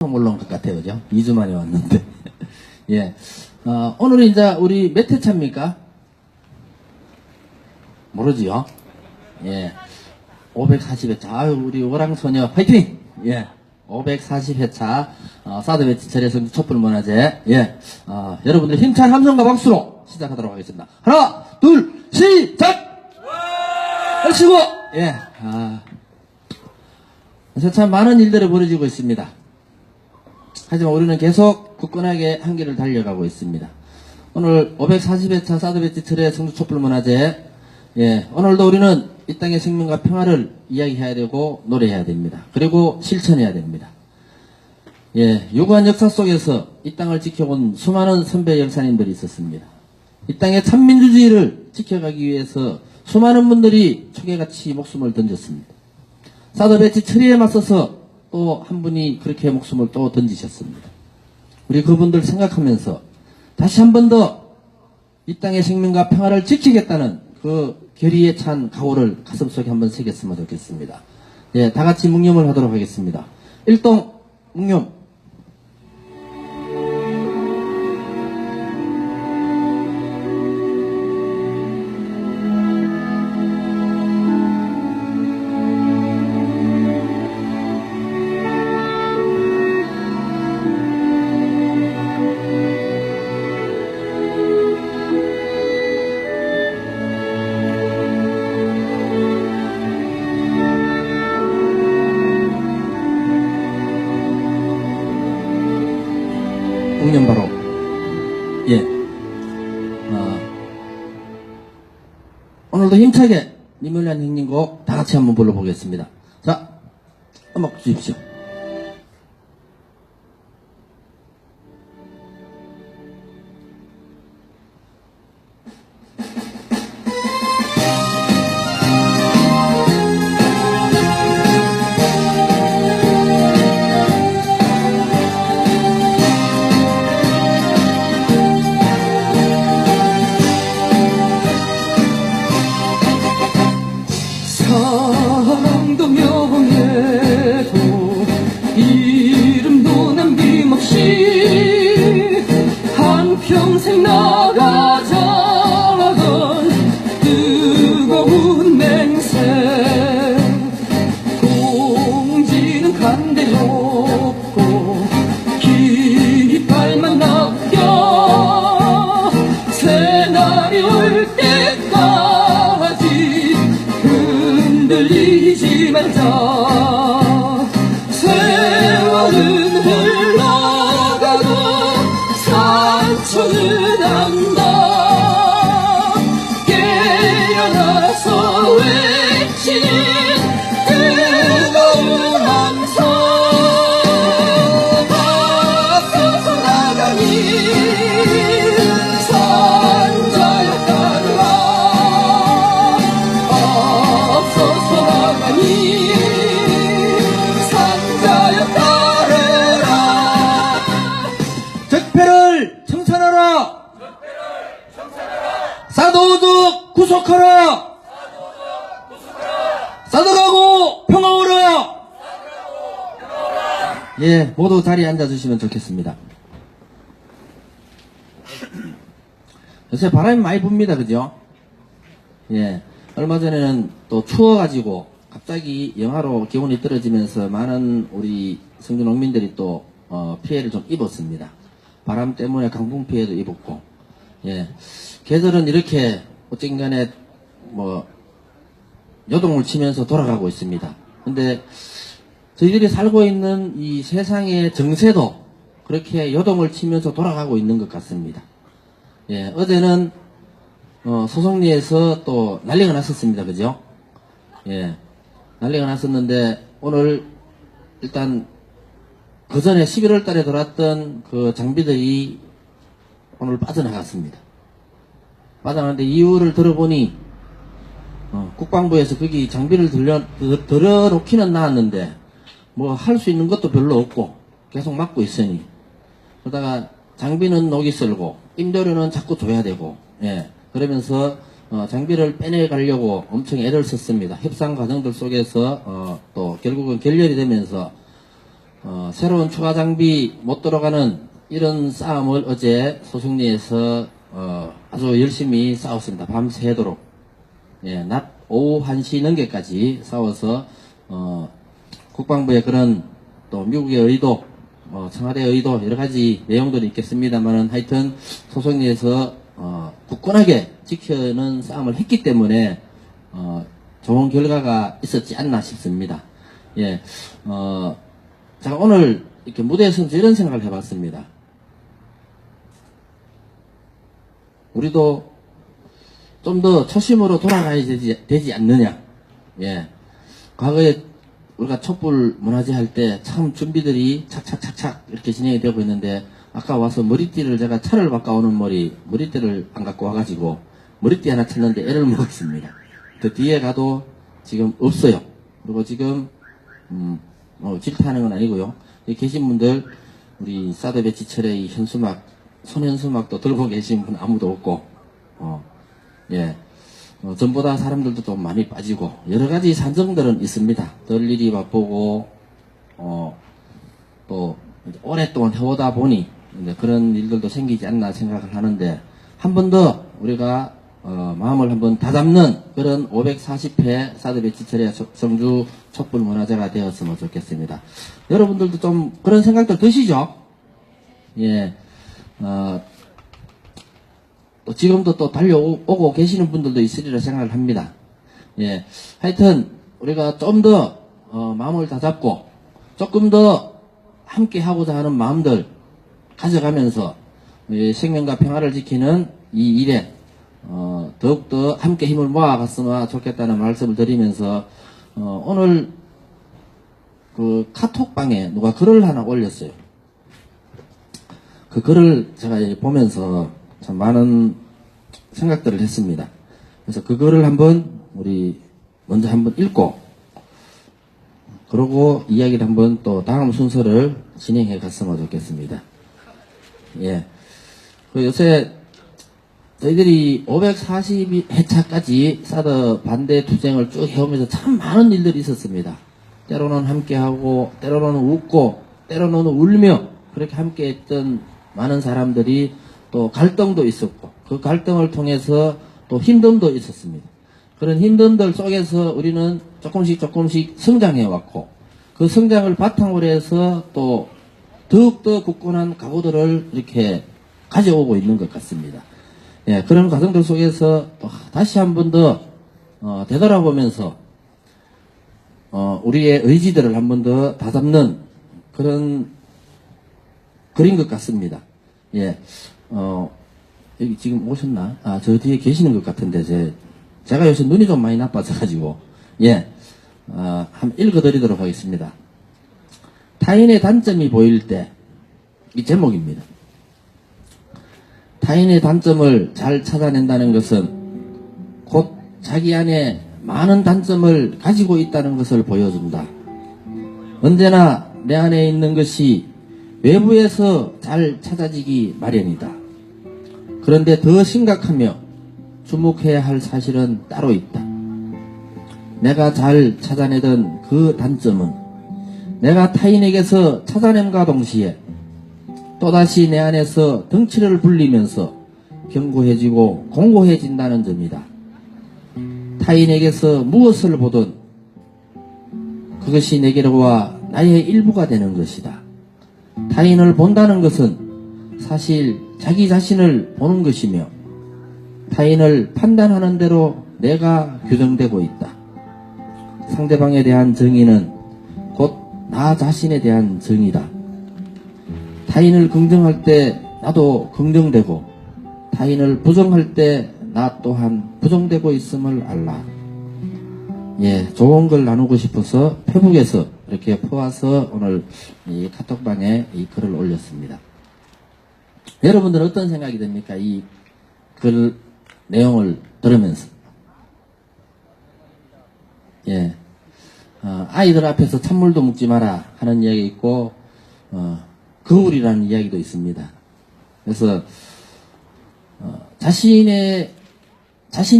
처음 올라온 것 같아요. 그죠? 2주 만에 왔는데. 예. 오늘은 이제 우리 몇 회차입니까? 모르지요? 예. 540회차. 아유, 우리 오랑소녀 화이팅! 예. 540회차, 사드 배치 철야성지 촛불문화제. 예. 여러분들 힘찬 함성과 박수로 시작하도록 하겠습니다. 하나, 둘, 시작! 하시고! 예. 참 많은 일들이 벌어지고 있습니다. 하지만 우리는 계속 굳건하게 한길을 달려가고 있습니다. 오늘 540회차 사드 배치 철야 성지 촛불문화제. 예. 오늘도 우리는 이 땅의 생명과 평화를 이야기해야 되고 노래해야 됩니다. 그리고 실천해야 됩니다. 예, 유구한 역사 속에서 이 땅을 지켜온 수많은 선배 열사님들이 있었습니다. 이 땅의 참민주주의를 지켜가기 위해서 수많은 분들이 초계같이 목숨을 던졌습니다. 사드 배치 철야에 맞서서 또 한 분이 그렇게 목숨을 또 던지셨습니다. 우리 그분들 생각하면서 다시 한 번 더 이 땅의 생명과 평화를 지키겠다는 그 결의에 찬 각오를 가슴속에 한번 새겼으면 좋겠습니다. 예, 다 같이 묵념을 하도록 하겠습니다. 일동 묵념. 묵념 바로. 예. 오늘도 힘차게 니물란 형님곡 다 같이 한번 불러보겠습니다. 자, 음악 주십시오. 상도 명예도 이름도 남김없이 한평생 나가자던 뜨거운 맹세 공지는 간대없고 깃발만 낚여 새날이 올 때까지 흔들리지 말자. 세월은 흘러가고 산천은 안다. 깨어나서 외치는 뜨거운 함성. 앞서서 나가니 산자여 따르라. 앞서서 나가니 산자여 따르라. 적폐를 청산하라. 사도둑 구속하라. 사도가고 평화오라. 예, 모두 자리에 앉아주시면 좋겠습니다. 요새 바람이 많이 붑니다. 그죠? 예. 얼마 전에는 또 추워가지고 갑자기 영하로 기온이 떨어지면서 많은 우리 성주 농민들이 또 피해를 좀 입었습니다. 바람 때문에 강풍 피해도 입었고, 예. 계절은 이렇게 어쨌간에 뭐 요동을 치면서 돌아가고 있습니다. 근데 저희들이 살고 있는 이 세상의 정세도 그렇게 요동을 치면서 돌아가고 있는 것 같습니다. 예. 어제는 소송리에서 또 난리가 났었습니다. 그죠? 예. 난리가 났었는데, 오늘, 일단, 그 전에 11월 달에 돌았던 그 장비들이 오늘 빠져나갔습니다. 빠져나갔는데, 이유를 들어보니, 국방부에서 거기 장비를 들여놓기는 나왔는데, 뭐 할 수 있는 것도 별로 없고, 계속 막고 있으니, 그러다가 장비는 녹이 쓸고, 임대료는 자꾸 줘야 되고, 예. 그러면서 장비를 빼내가려고 엄청 애를 썼습니다. 협상 과정들 속에서 또 결국은 결렬이 되면서 새로운 추가 장비 못 들어가는 이런 싸움을 어제 소승리에서 아주 열심히 싸웠습니다. 밤새도록. 예, 낮 오후 1시 넘게까지 싸워서 국방부의 그런 또 미국의 의도, 청와대의 의도 여러 가지 내용들이 있겠습니다만은 하여튼 소승리에서 굳건하게 지켜는 싸움을 했기 때문에 좋은 결과가 있었지 않나 싶습니다. 예, 제가 오늘 이렇게 무대에 서면서 이런 생각을 해봤습니다. 우리도 좀 더 초심으로 돌아가야 되지 않느냐. 예. 과거에 우리가 촛불 문화제 할 때 참 준비들이 착착착착 이렇게 진행이 되고 있는데, 아까 와서 머리띠를 제가 차를 바꿔오는 머리띠를 안 갖고 와가지고 머리띠 하나 찾는데 애를 먹었습니다. 그 뒤에 가도 지금 없어요. 그리고 지금 질타하는 건 아니고요. 여기 계신 분들, 우리 사드 배치철의 이 현수막, 손현수막도 들고 계신 분 아무도 없고, 예. 전보다 사람들도 좀 많이 빠지고, 여러 가지 산정들은 있습니다. 덜 일이 바쁘고, 또, 오랫동안 해오다 보니, 이제 그런 일들도 생기지 않나 생각을 하는데, 한 번 더 우리가, 마음을 한번 다잡는 그런 540회 사드 배치철의 성주 촛불 문화제가 되었으면 좋겠습니다. 여러분들도 좀 그런 생각들 드시죠? 예. 또 지금도 또 달려오고 계시는 분들도 있으리라 생각을 합니다. 예. 하여튼, 우리가 좀 더, 마음을 다잡고, 조금 더 함께 하고자 하는 마음들 가져가면서, 생명과 평화를 지키는 이 일에, 더욱더 함께 힘을 모아갔으면 좋겠다는 말씀을 드리면서, 오늘, 그 카톡방에 누가 글을 하나 올렸어요. 그 글을 제가 보면서 참 많은 생각들을 했습니다. 그래서 그거를 우리 먼저 한번 읽고, 그러고 이야기를 한번 또 다음 순서를 진행해 갔으면 좋겠습니다. 예. 그 요새 저희들이 542회차까지 사드 반대 투쟁을 쭉 해오면서 참 많은 일들이 있었습니다. 때로는 함께하고, 때로는 웃고, 때로는 울며, 그렇게 함께 했던 많은 사람들이 또 갈등도 있었고, 그 갈등을 통해서 또 힘듦도 있었습니다. 그런 힘듦들 속에서 우리는 조금씩 성장해 왔고, 그 성장을 바탕으로 해서 또 더욱더 굳건한 각오들을 이렇게 가져오고 있는 것 같습니다. 예, 그런 과정들 속에서 또 다시 한 번 더 되돌아보면서 우리의 의지들을 한 번 더 다잡는 그런 글인 것 같습니다. 예, 여기 지금 오셨나? 저 뒤에 계시는 것 같은데, 제가 요새 눈이 좀 많이 나빠져가지고, 예, 한번 읽어드리도록 하겠습니다. 타인의 단점이 보일 때, 이 제목입니다. 타인의 단점을 잘 찾아낸다는 것은 곧 자기 안에 많은 단점을 가지고 있다는 것을 보여준다. 언제나 내 안에 있는 것이 외부에서 잘 찾아지기 마련이다. 그런데 더 심각하며 주목해야 할 사실은 따로 있다. 내가 잘 찾아내던 그 단점은 내가 타인에게서 찾아냄과 동시에 또다시 내 안에서 덩치를 불리면서 견고해지고 공고해진다는 점이다. 타인에게서 무엇을 보든 그것이 내게로 와 나의 일부가 되는 것이다. 타인을 본다는 것은 사실 자기 자신을 보는 것이며, 타인을 판단하는 대로 내가 규정되고 있다. 상대방에 대한 정의는 곧 나 자신에 대한 정의다. 타인을 긍정할 때 나도 긍정되고, 타인을 부정할 때 나 또한 부정되고 있음을 알라. 예, 좋은 걸 나누고 싶어서 페북에서 이렇게 퍼와서 오늘 이 카톡방에 이 글을 올렸습니다. 여러분들은 어떤 생각이 듭니까? 이 글 내용을 들으면서. 예, 아이들 앞에서 찬물도 묻지 마라 하는 이야기 있고, 거울이라는 이야기도 있습니다. 그래서 자신이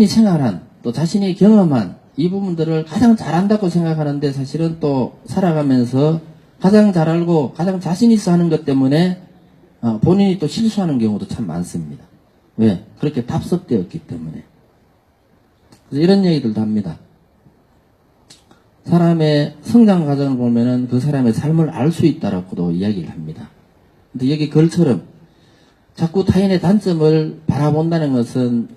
생활한, 또 자신이 경험한 이 부분들을 가장 잘한다고 생각하는데, 사실은 또 살아가면서 가장 잘 알고 가장 자신 있어 하는 것 때문에 본인이 또 실수하는 경우도 참 많습니다. 왜? 그렇게 답습되었기 때문에. 그래서 이런 얘기들도 합니다. 사람의 성장 과정을 보면은 그 사람의 삶을 알 수 있다라고도 이야기를 합니다. 근데 여기 글처럼 자꾸 타인의 단점을 바라본다는 것은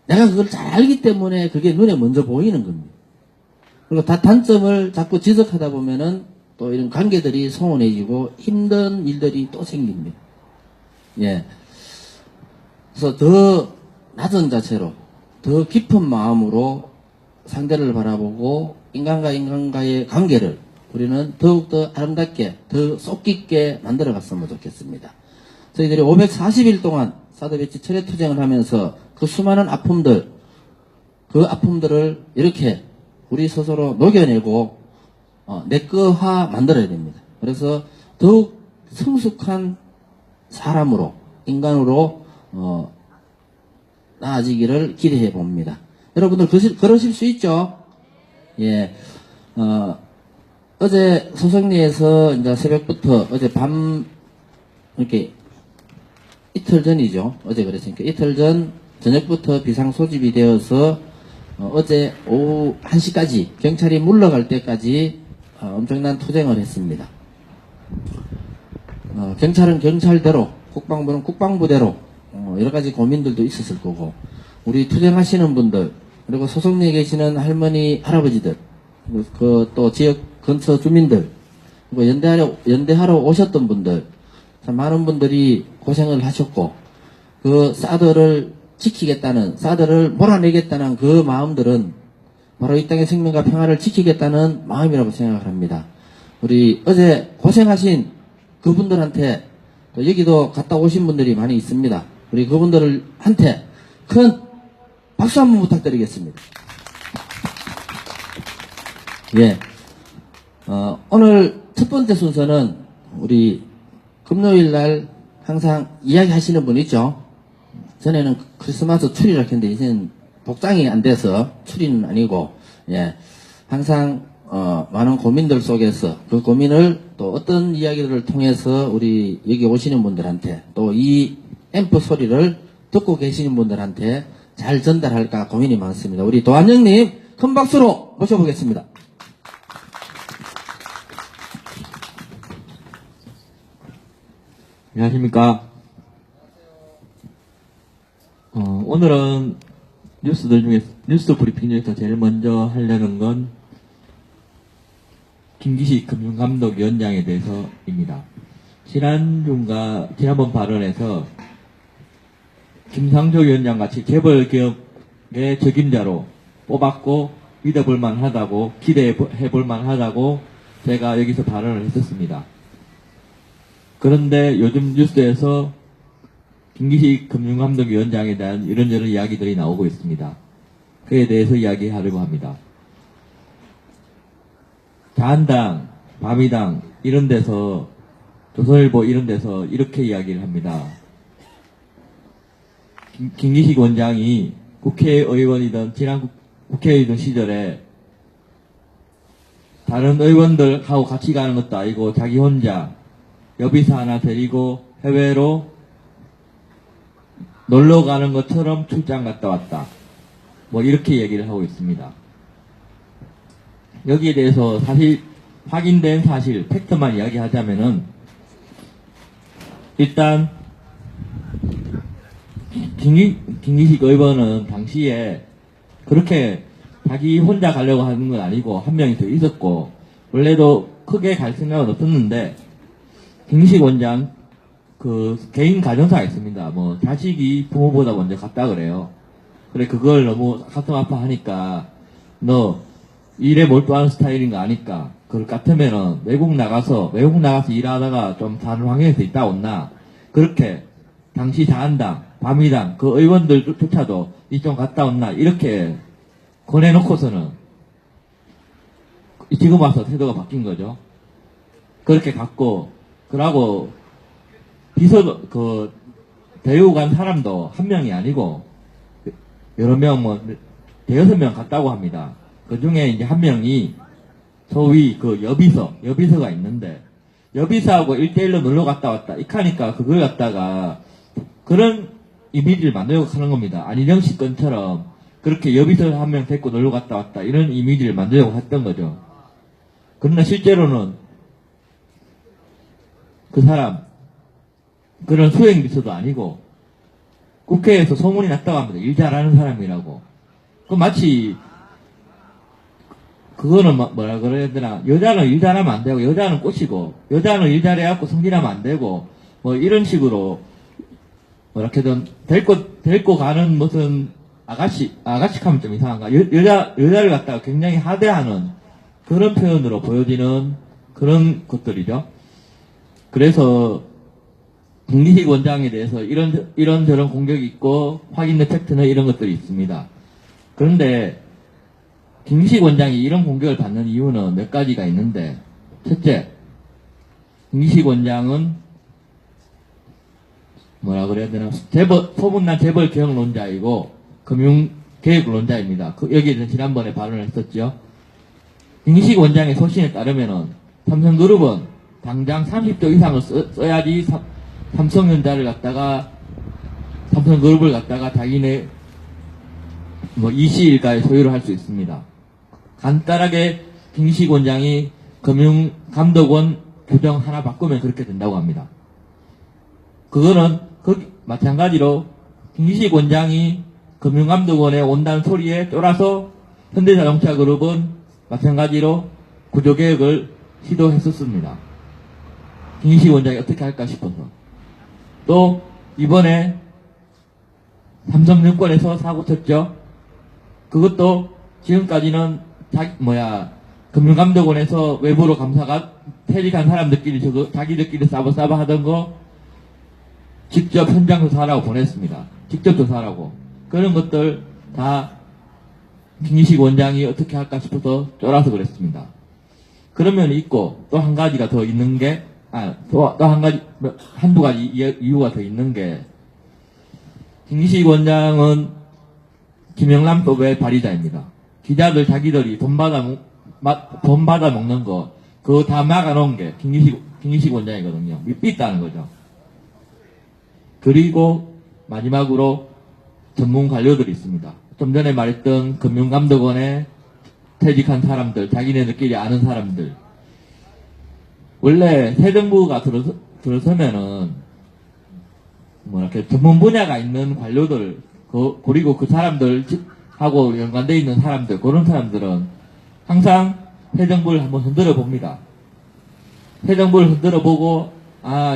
내가 그걸 잘 알기 때문에 그게 눈에 먼저 보이는 겁니다. 그리고 단점을 자꾸 지적하다 보면은 또 이런 관계들이 소원해지고 힘든 일들이 또 생깁니다. 예. 그래서 더 낮은 자체로, 더 깊은 마음으로 상대를 바라보고 인간과 인간과의 관계를 우리는 더욱더 아름답게, 더 속 깊게 만들어 갔으면 좋겠습니다. 저희들이 540일 동안 사드배치 철회투쟁을 하면서 그 수많은 아픔들, 그 아픔들을 이렇게 우리 스스로 녹여내고 내꺼화 만들어야 됩니다. 그래서 더욱 성숙한 사람으로, 인간으로 나아지기를 기대해 봅니다. 여러분들 그러실 수 있죠? 예. 어제 소성리에서 이제 새벽부터 어제 밤 이렇게 이틀 전이죠. 어제 그랬으니까 이틀 전 저녁부터 비상 소집이 되어서 어제 오후 1시까지 경찰이 물러갈 때까지 엄청난 투쟁을 했습니다. 경찰은 경찰대로, 국방부는 국방부대로 여러 가지 고민들도 있었을 거고, 우리 투쟁하시는 분들, 그리고 소속리에 계시는 할머니, 할아버지들, 그 또 지역 근처 주민들, 그리고 연대하러 오셨던 분들, 참 많은 분들이 고생을 하셨고, 그 사드를 지키겠다는, 사드를 몰아내겠다는 그 마음들은 바로 이 땅의 생명과 평화를 지키겠다는 마음이라고 생각을 합니다. 우리 어제 고생하신 그분들한테, 또 여기도 갔다 오신 분들이 많이 있습니다. 우리 그분들한테 큰 박수 한번 부탁드리겠습니다. 예. 오늘 첫 번째 순서는 우리 금요일 날 항상 이야기 하시는 분 있죠? 전에는 크리스마스 추리를 했는데 이제는 복장이 안 돼서 추리는 아니고, 예. 항상, 많은 고민들 속에서 그 고민을 또 어떤 이야기들을 통해서 우리 여기 오시는 분들한테 또 이 앰프 소리를 듣고 계시는 분들한테 잘 전달할까 고민이 많습니다. 우리 도안영님 큰 박수로 모셔보겠습니다. 안녕하십니까. 오늘은 뉴스 브리핑 중에서 제일 먼저 하려는 건 김기식 금융감독위원장에 대해서입니다. 지난번 발언에서 김상조 위원장 같이 재벌 기업의 적임자로 뽑았고 믿어볼 만하다고, 기대해 볼 만하다고 제가 여기서 발언을 했었습니다. 그런데 요즘 뉴스에서 김기식 금융감독위원장에 대한 이런저런 이야기들이 나오고 있습니다. 그에 대해서 이야기하려고 합니다. 자한당, 밤이당 이런 데서, 조선일보 이런 데서 이렇게 이야기를 합니다. 김기식 원장이 국회의원이던, 지난 국회의원 시절에 다른 의원들하고 같이 가는 것도 아니고 자기 혼자 여비사 하나 데리고 해외로 놀러 가는 것처럼 출장 갔다 왔다. 뭐 이렇게 얘기를 하고 있습니다. 여기에 대해서 확인된 사실, 팩트만 이야기하자면은, 일단, 김기식 의원은 당시에 그렇게 자기 혼자 가려고 하는 건 아니고, 한 명이 더 있었고, 원래도 크게 갈 생각은 없었는데, 김기식 원장, 개인 가정사가 있습니다. 뭐, 자식이 부모보다 먼저 갔다 그래요. 그래, 그걸 너무 가슴 아파하니까, 너, 일에 몰두하는 스타일인 거 아니까, 그걸 같으면은, 외국 나가서 일하다가 좀 사는 환경에서 있다 온나, 그렇게, 당시 자한당, 밤이당, 그 의원들조차도 이쪽 갔다 온나, 이렇게 권해놓고서는, 지금 와서 태도가 바뀐 거죠. 그렇게 갔고, 그러고, 대우 간 사람도 한 명이 아니고, 여러 명, 대여섯 명 갔다고 합니다. 그 중에 이제 한 명이 소위 그 여비서가 있는데, 여비서하고 1대1로 놀러 갔다 왔다. 이카니까 그걸 갖다가 그런 이미지를 만들려고 하는 겁니다. 안희정 씨 건처럼 그렇게 여비서 한 명 데리고 놀러 갔다 왔다. 이런 이미지를 만들려고 했던 거죠. 그러나 실제로는 그 사람, 그런 수행비서도 아니고 국회에서 소문이 났다고 합니다. 일 잘하는 사람이라고. 그 마치 그거는 뭐라 그래야 되나, 여자는 일 잘하면 안 되고 여자는 꽃이고 여자는 일 잘해갖고 승진하면 안 되고 뭐 이런 식으로 뭐라케든 데리고 가는 무슨 아가씨 하면 좀 이상한가, 여자를 갖다가 굉장히 하대하는 그런 표현으로 보여지는 그런 것들이죠. 그래서 김기식 원장에 대해서 이런저런 공격이 있고 확인된 팩트는 이런 것들이 있습니다. 그런데 김기식 원장이 이런 공격을 받는 이유는 몇 가지가 있는데, 첫째, 김기식 원장은 뭐라 그래야 되나, 소문난 재벌 개혁론자이고 금융개혁론자입니다. 여기에 대해서 지난번에 발언을 했었죠. 김기식 원장의 소신에 따르면은 삼성그룹은 당장 30조 이상을 써야지 삼성전자를 갖다가, 삼성그룹을 갖다가 자기네 이시일가의 소유를 할 수 있습니다. 간단하게 김기식 원장이 금융감독원 규정 하나 바꾸면 그렇게 된다고 합니다. 그거는 마찬가지로 김기식 원장이 금융감독원에 온다는 소리에 쫄아서 현대자동차그룹은 마찬가지로 구조개혁을 시도했었습니다. 김기식 원장이 어떻게 할까 싶어서. 또 이번에 삼성증권에서 사고 쳤죠. 그것도 지금까지는 금융감독원에서 외부로 감사가 퇴직한 사람들끼리 자기들끼리 싸바 하던 거 직접 현장 조사하라고 보냈습니다. 직접 조사하라고. 그런 것들 다 김기식 원장이 어떻게 할까 싶어서 쫄아서 그랬습니다. 그런 면이 있고, 또 한 가지가 더 있는 게, 한두 가지 이유가 더 있는 게, 김기식 원장은 김영란법의 발의자입니다. 기자들 자기들이 돈 받아 먹는 거, 그거 다 막아놓은 게 김기식 원장이거든요. 삐있다는 거죠. 그리고 마지막으로 전문 관료들이 있습니다. 좀 전에 말했던 금융감독원에 퇴직한 사람들, 자기네들끼리 아는 사람들. 원래 새 정부가 들어서면은 이렇게 전문 분야가 있는 관료들, 그리고 그 사람들하고 연관되어 있는 사람들, 그런 사람들은 항상 새 정부를 한번 흔들어 봅니다. 새 정부를 흔들어 보고,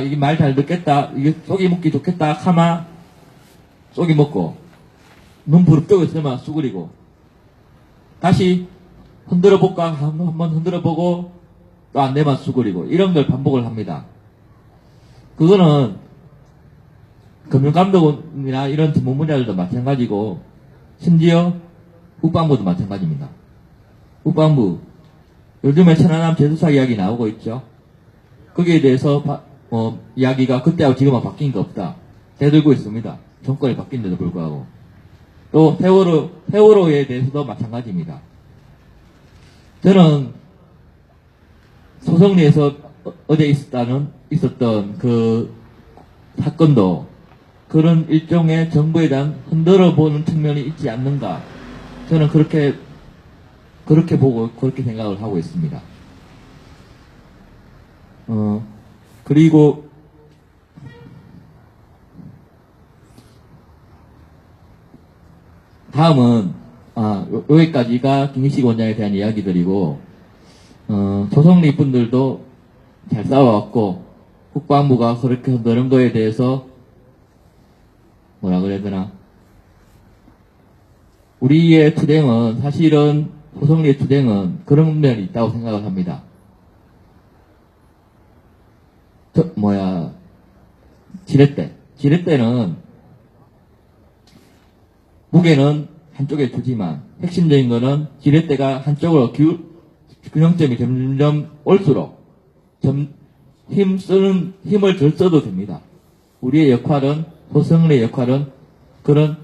이게 말 잘 듣겠다, 이게 쏘기 먹기 좋겠다 하마 쏘기 먹고, 눈 부릅뜨고 있으면 수그리고, 다시 흔들어 볼까 한번 흔들어 보고 또 안 되면 수그리고, 이런 걸 반복을 합니다. 그거는 금융감독원이나 이런 전문 분야들도 마찬가지고, 심지어 국방부도 마찬가지입니다. 국방부, 요즘에 천안함 재수사 이야기 나오고 있죠. 거기에 대해서 이야기가 그때하고 지금은 바뀐 게 없다. 대들고 있습니다. 정권이 바뀐데도 불구하고. 또 세월호에 대해서도 마찬가지입니다. 저는 소성리에서 어제 있었던 그 사건도 그런 일종의 정부에 대한 흔들어 보는 측면이 있지 않는가. 저는 그렇게 보고 그렇게 생각을 하고 있습니다. 그리고 다음은 여기까지가 김기식 원장에 대한 이야기들이고, 조성리 분들도 잘 싸워왔고, 국방부가 그렇게 흔드는 거에 대해서 뭐라 그래야 되나, 우리의 투쟁은 사실은 조성리의 투쟁은 그런 면이 있다고 생각을 합니다. 지렛대는 무게는 한쪽에 두지만 핵심적인 거는 지렛대가 한쪽으로 균형점이 점점 올수록 힘을 덜 써도 됩니다. 우리의 역할은, 조성리의 역할은 그런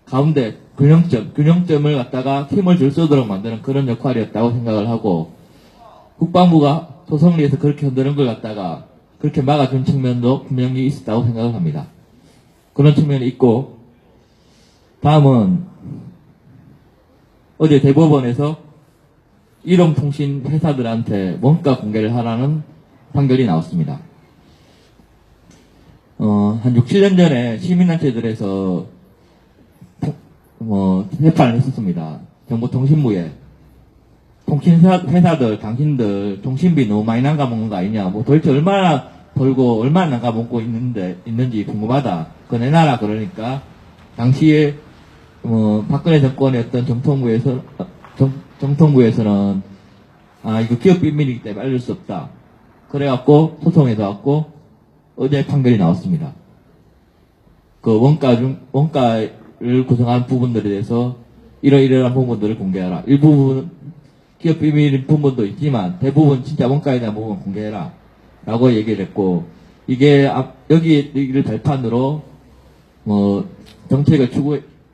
가운데 균형점을 갖다가 힘을 덜 쓰도록 만드는 그런 역할이었다고 생각을 하고, 국방부가 소성리에서 그렇게 흔드는 걸 갖다가 그렇게 막아준 측면도 분명히 있었다고 생각을 합니다. 그런 측면이 있고, 다음은 어제 대법원에서 일용통신 회사들한테 원가 공개를 하라는 판결이 나왔습니다. 한 6, 7년 전에 시민단체들에서 재판을 했었습니다. 정보통신부에. 통신회사들, 당신들, 통신비 너무 많이 남가먹는 거 아니냐. 도대체 얼마나 벌고, 얼마나 남가먹고 있는지 궁금하다. 그거 내놔라. 그러니까, 당시에, 박근혜 정권의 어떤 정통부에서는, 이거 기업 비밀이기 때문에 알릴 수 없다. 그래갖고, 소송해서 왔고, 어제 판결이 나왔습니다. 그 원가를 구성한 부분들에 대해서 이러이러한 부분들을 공개하라. 일부분 기업 비밀 부분도 있지만 대부분 진짜 원가에 대한 부분 공개해라. 라고 얘기를 했고, 이게 여기를 발판으로 정책을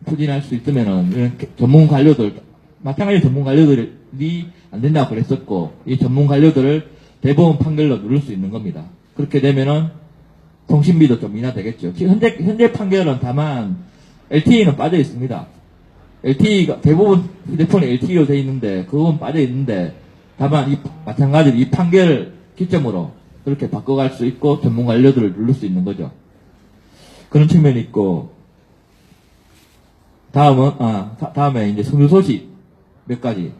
추진할 수 있으면은 이런 전문 관료들, 마찬가지 전문 관료들이 안 된다고 그랬었고, 이 전문 관료들을 대법원 판결로 누를 수 있는 겁니다. 그렇게 되면은 통신비도 좀 인하되겠죠. 현재 판결은 다만 LTE는 빠져 있습니다. LTE가 대부분 휴대폰이 LTE로 되어 있는데 그건 빠져 있는데, 다만 마찬가지로 이 판결을 기점으로 그렇게 바꿔갈 수 있고 전문 관료들을 누를 수 있는 거죠. 그런 측면이 있고, 다음에 이제 선두 소식 몇 가지.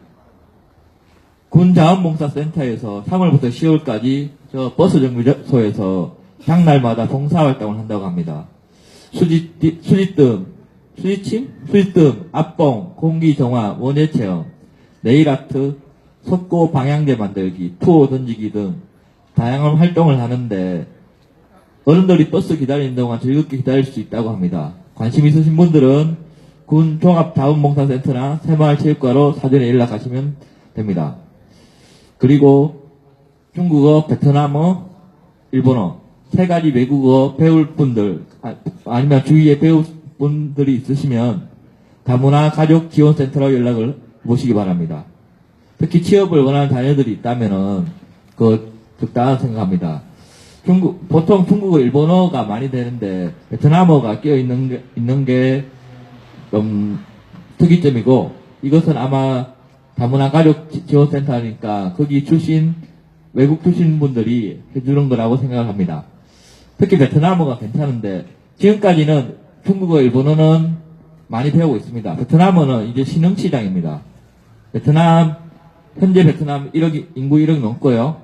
군자원봉사센터에서 3월부터 10월까지 저 버스 정비소에서 장날마다 봉사활동을 한다고 합니다. 수지뜸, 압봉, 공기정화, 원예체험, 네일아트, 석고 방향제 만들기, 투어 던지기 등 다양한 활동을 하는데, 어른들이 버스 기다리는 동안 즐겁게 기다릴 수 있다고 합니다. 관심 있으신 분들은 군 종합자원봉사센터나 새마을체육과로 사전에 연락하시면 됩니다. 그리고 중국어, 베트남어, 일본어 세 가지 외국어 배울 분들, 아니면 주위에 배울 분들이 있으시면 다문화 가족 지원센터로 연락을 모시기 바랍니다. 특히 취업을 원하는 자녀들이 있다면은 적당하다고 생각합니다. 보통 중국어, 일본어가 많이 되는데 베트남어가 끼어 있는 게 좀 특이점이고, 이것은 아마 다문화 가족 지원센터니까 거기 외국 출신 분들이 해주는 거라고 생각을 합니다. 특히 베트남어가 괜찮은데, 지금까지는 중국어, 일본어는 많이 배우고 있습니다. 베트남어는 이제 신흥시장입니다. 현재 베트남 인구 1억 넘고요.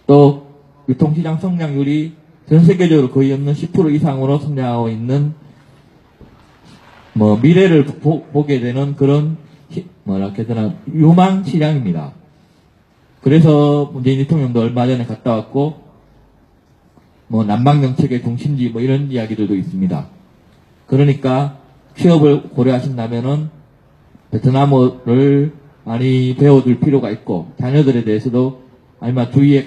또, 유통시장 성장률이 전 세계적으로 거의 없는 10% 이상으로 성장하고 있는, 미래를 보게 되는 그런, 유망 시장입니다. 그래서 문재인 대통령도 얼마 전에 갔다 왔고, 남방정책의 중심지 이런 이야기들도 있습니다. 그러니까 취업을 고려하신다면은 베트남어를 많이 배워둘 필요가 있고, 자녀들에 대해서도, 아니면 주위에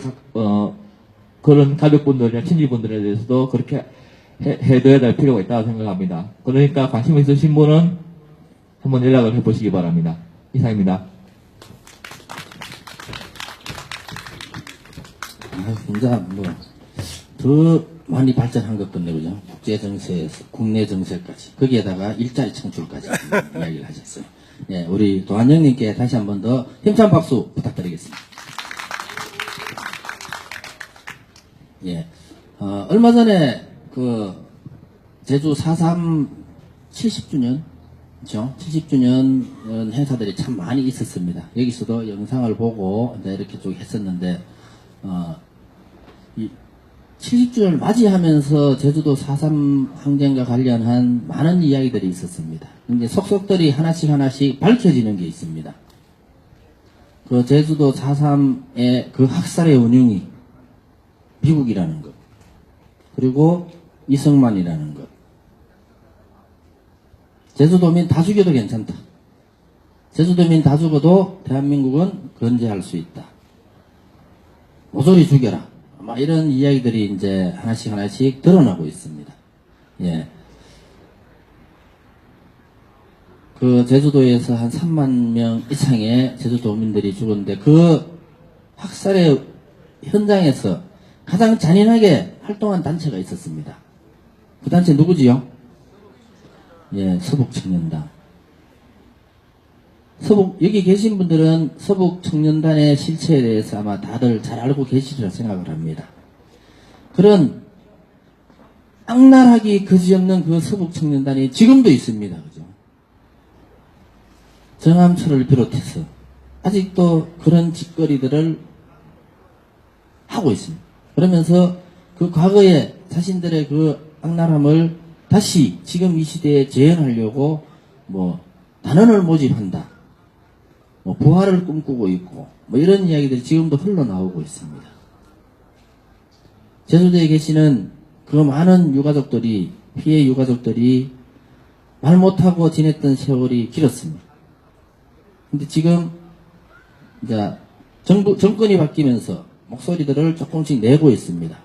그런 가족분들이나 친지분들에 대해서도 그렇게 해둬야 될 필요가 있다고 생각합니다. 그러니까 관심 있으신 분은 한번 연락을 해보시기 바랍니다. 이상입니다. 진짜 더 많이 발전한 것 같네, 그죠? 국제정세에서 국내 정세까지, 거기에다가 일자리 창출까지 이야기를 하셨어요. 예, 우리 도한영님께 다시 한 번 더 힘찬 박수 부탁드리겠습니다. 예, 얼마 전에 제주 4.3 70주년, 그죠? 70주년 행사들이 참 많이 있었습니다. 여기서도 영상을 보고 이제 이렇게 쭉 했었는데, 70주년을 맞이하면서 제주도 4.3 항쟁과 관련한 많은 이야기들이 있었습니다. 이제 속속들이 하나씩 밝혀지는 게 있습니다. 그 제주도 4.3의 그 학살의 원흉이 미국이라는 것, 그리고 이승만이라는 것. 제주도민 다 죽여도 괜찮다. 제주도민 다 죽어도 대한민국은 건재할 수 있다. 모조리 죽여라. 이런 이야기들이 이제 하나씩 드러나고 있습니다. 예. 그 제주도에서 한 3만 명 이상의 제주도민들이 죽었는데, 그 학살의 현장에서 가장 잔인하게 활동한 단체가 있었습니다. 그 단체 누구지요? 예, 서북청년단. 여기 계신 분들은 서북청년단의 실체에 대해서 아마 다들 잘 알고 계시리라 생각을 합니다. 그런 악랄하기 그지없는 그 서북청년단이 지금도 있습니다. 그죠? 정암초를 비롯해서 아직도 그런 짓거리들을 하고 있습니다. 그러면서 그 과거에 자신들의 그 악랄함을 다시 지금 이 시대에 재현하려고 뭐 단원을 모집한다. 뭐 부활을 꿈꾸고 있고 뭐 이런 이야기들이 지금도 흘러나오고 있습니다. 제주도에 계시는 그 많은 유가족들이 피해 유가족들이 말 못하고 지냈던 세월이 길었습니다. 근데 지금 이제 정권이 바뀌면서 목소리들을 조금씩 내고 있습니다.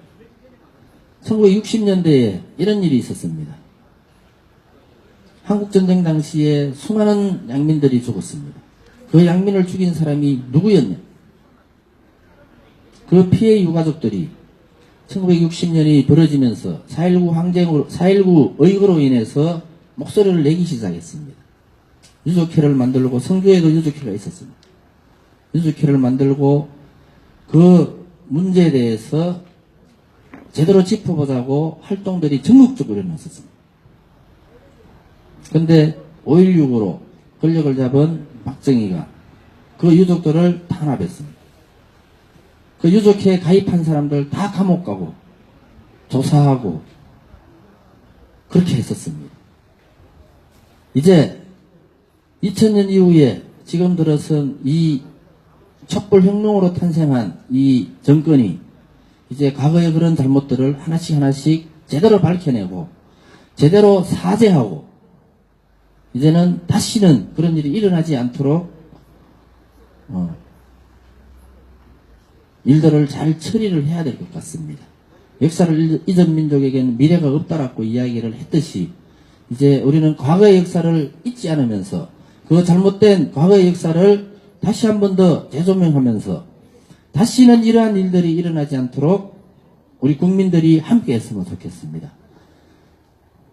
1960년대에 이런 일이 있었습니다. 한국전쟁 당시에 수많은 양민들이 죽었습니다. 그 양민을 죽인 사람이 누구였냐? 그 피해 유가족들이 1960년이 벌어지면서 4.19 의거로 인해서 목소리를 내기 시작했습니다. 유족회를 만들고 성주에도 유족회가 있었습니다. 유족회를 만들고 그 문제에 대해서 제대로 짚어보자고 활동들이 전국적으로 일어났었습니다. 그런데 5.16으로 권력을 잡은 박정희가 그 유족들을 탄압했습니다. 그 유족회에 가입한 사람들 다 감옥 가고 조사하고 그렇게 했었습니다. 이제 2000년 이후에 지금 들어선 이 촛불혁명으로 탄생한 이 정권이 이제 과거의 그런 잘못들을 하나씩 제대로 밝혀내고 제대로 사죄하고 이제는 다시는 그런 일이 일어나지 않도록 일들을 잘 처리를 해야 될 것 같습니다. 역사를 잊은 민족에게는 미래가 없다라고 이야기를 했듯이 이제 우리는 과거의 역사를 잊지 않으면서 그 잘못된 과거의 역사를 다시 한 번 더 재조명하면서 다시는 이러한 일들이 일어나지 않도록 우리 국민들이 함께 했으면 좋겠습니다.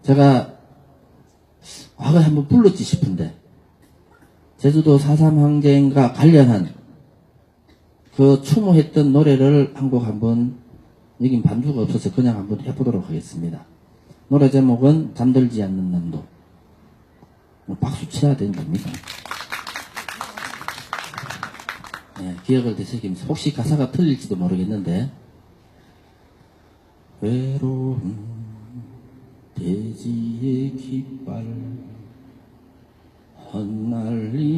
제가 과거에 한번 불렀지 싶은데 제주도 4.3 항쟁과 관련한 그 추모했던 노래를 한 곡 한번 여긴 반주가 없어서 그냥 한번 해보도록 하겠습니다. 노래 제목은 잠들지 않는 남도. 박수 쳐야 되는 겁니다. 네, 기억을 되새기면서 혹시 가사가 틀릴지도 모르겠는데 외로운 대지의 깃발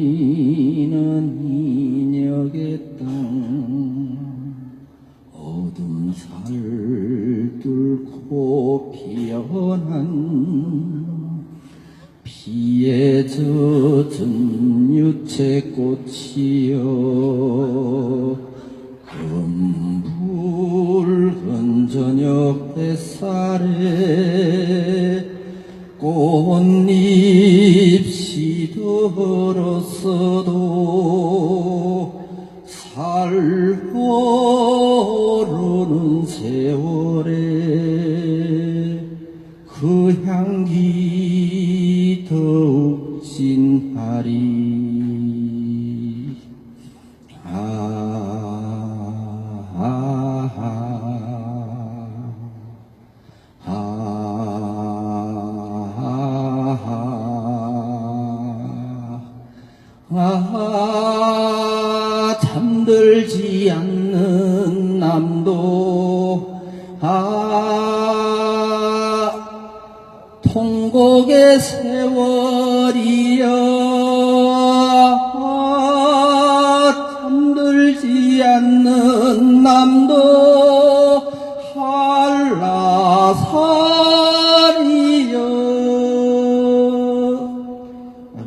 헛날리는 인역의 땅 어둠 살 뚫고 피어난 피에 젖은 유채꽃이여 금붉은 저녁 햇살에 꽃잎 시들었어도 살고르는 세월에 그 향기 더욱 진하리 잠들지 않는 남도 통곡의 세월이여 잠들지 않는 남도 한라산이여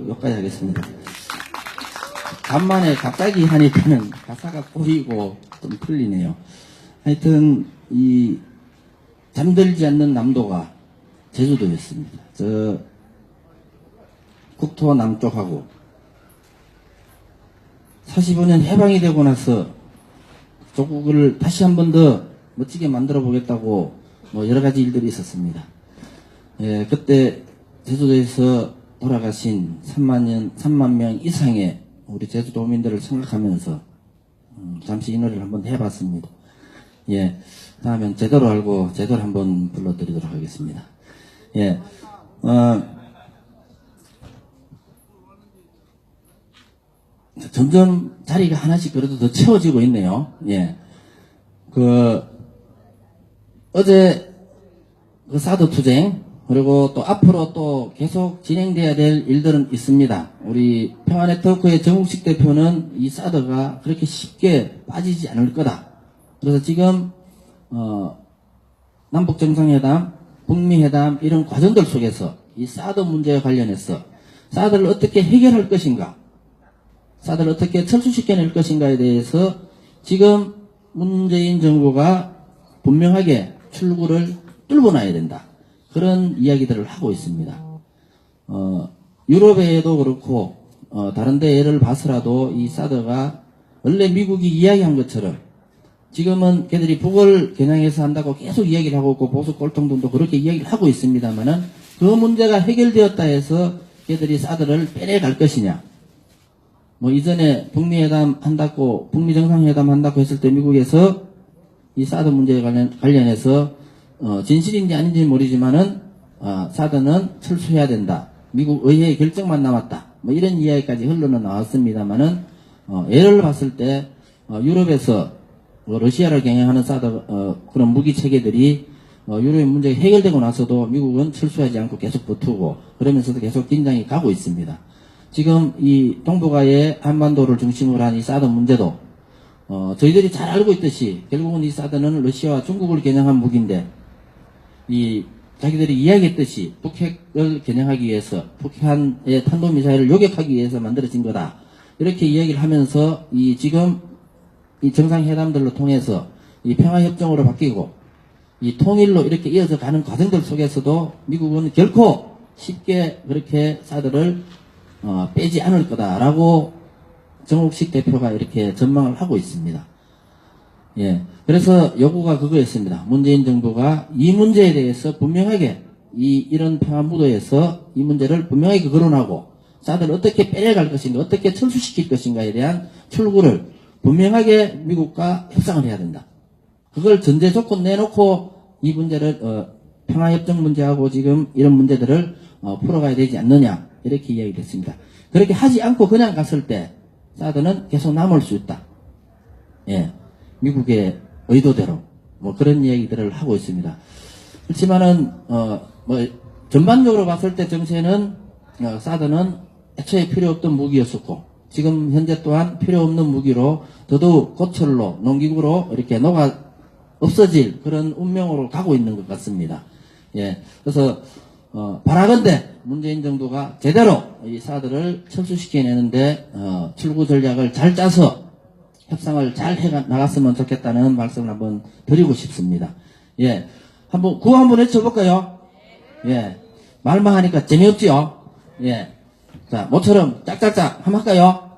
여기까지 하겠습니다. 간만에 갑자기 하니까는 가사가 꼬이고 좀 풀리네요. 하여튼 이 잠들지 않는 남도가 제주도였습니다. 저 국토 남쪽하고 45년 해방이 되고 나서 조국을 다시 한 번 더 멋지게 만들어 보겠다고 뭐 여러 가지 일들이 있었습니다. 예, 그때 제주도에서 돌아가신 3만 명 이상의 우리 제주도민들을 생각하면서 잠시 이 노래를 한번 해봤습니다. 예, 다음엔 제대로 알고 제대로 한번 불러드리도록 하겠습니다. 예, 점점 자리가 하나씩 그래도 더 채워지고 있네요. 예, 어제 그 사드 투쟁, 그리고 또 앞으로 또 계속 진행돼야 될 일들은 있습니다. 우리 평화네트워크의 정욱식 대표는 이 사드가 그렇게 쉽게 빠지지 않을 거다. 그래서 지금 남북 정상회담, 북미 회담 이런 과정들 속에서 이 사드 문제와 관련해서 사드를 어떻게 해결할 것인가, 사드를 어떻게 철수시켜낼 것인가에 대해서 지금 문재인 정부가 분명하게 출구를 뚫어놔야 된다. 그런 이야기들을 하고 있습니다. 유럽에도 그렇고, 다른 데 예를 봐서라도 이 사드가 원래 미국이 이야기한 것처럼 지금은 걔들이 북을 겨냥해서 한다고 계속 이야기를 하고 있고, 보수 꼴통들도 그렇게 이야기를 하고 있습니다만은 그 문제가 해결되었다 해서 걔들이 사드를 빼내갈 것이냐. 뭐 이전에 북미 회담 한다고, 북미 정상회담 한다고 했을 때 미국에서 이 사드 문제에 관련해서 진실인지 아닌지 모르지만은 사드는 철수해야 된다. 미국 의회의 결정만 남았다. 뭐 이런 이야기까지 흘러는 나왔습니다만은 예를 봤을 때 유럽에서 러시아를 경영하는 사드 그런 무기 체계들이 유럽의 문제가 해결되고 나서도 미국은 철수하지 않고 계속 버티고 그러면서도 계속 긴장이 가고 있습니다. 지금 이 동북아의 한반도를 중심으로 한 이 사드 문제도 저희들이 잘 알고 있듯이 결국은 이 사드는 러시아와 중국을 겨냥한 무기인데 이 자기들이 이야기했듯이 북핵을 겨냥하기 위해서 북한의 탄도미사일을 요격하기 위해서 만들어진 거다. 이렇게 이야기를 하면서 이 지금 이 정상회담들로 통해서 이 평화협정으로 바뀌고 이 통일로 이렇게 이어져 가는 과정들 속에서도 미국은 결코 쉽게 그렇게 사드를 빼지 않을 거다라고 정욱식 대표가 이렇게 전망을 하고 있습니다. 예. 그래서 요구가 그거였습니다. 문재인 정부가 이 문제에 대해서 분명하게 이런 평화 무도에서 이 문제를 분명하게 거론하고 사드를 어떻게 빼내갈 것인가, 어떻게 철수시킬 것인가에 대한 출구를 분명하게 미국과 협상을 해야 된다. 그걸 전제 조건 내놓고 이 문제를 평화협정 문제하고 지금 이런 문제들을 풀어가야 되지 않느냐 이렇게 이야기를 했습니다. 그렇게 하지 않고 그냥 갔을 때 사드는 계속 남을 수 있다. 예, 미국의 의도대로 뭐 그런 이야기들을 하고 있습니다. 그렇지만은 뭐 전반적으로 봤을 때 정세는 사드는 애초에 필요 없던 무기였었고 지금 현재 또한 필요 없는 무기로 더더욱 고철로 농기구로 이렇게 녹아 없어질 그런 운명으로 가고 있는 것 같습니다. 예, 그래서 바라건대 문재인 정부가 제대로 이 사드를 철수시켜내는데 출구 전략을 잘 짜서 협상을 잘 해 나갔으면 좋겠다는 말씀을 한번 드리고 싶습니다. 예, 한번 구호 한번 외쳐볼까요? 예, 말만 하니까 재미없지요? 예, 자 모처럼 짝짝짝 한번 할까요?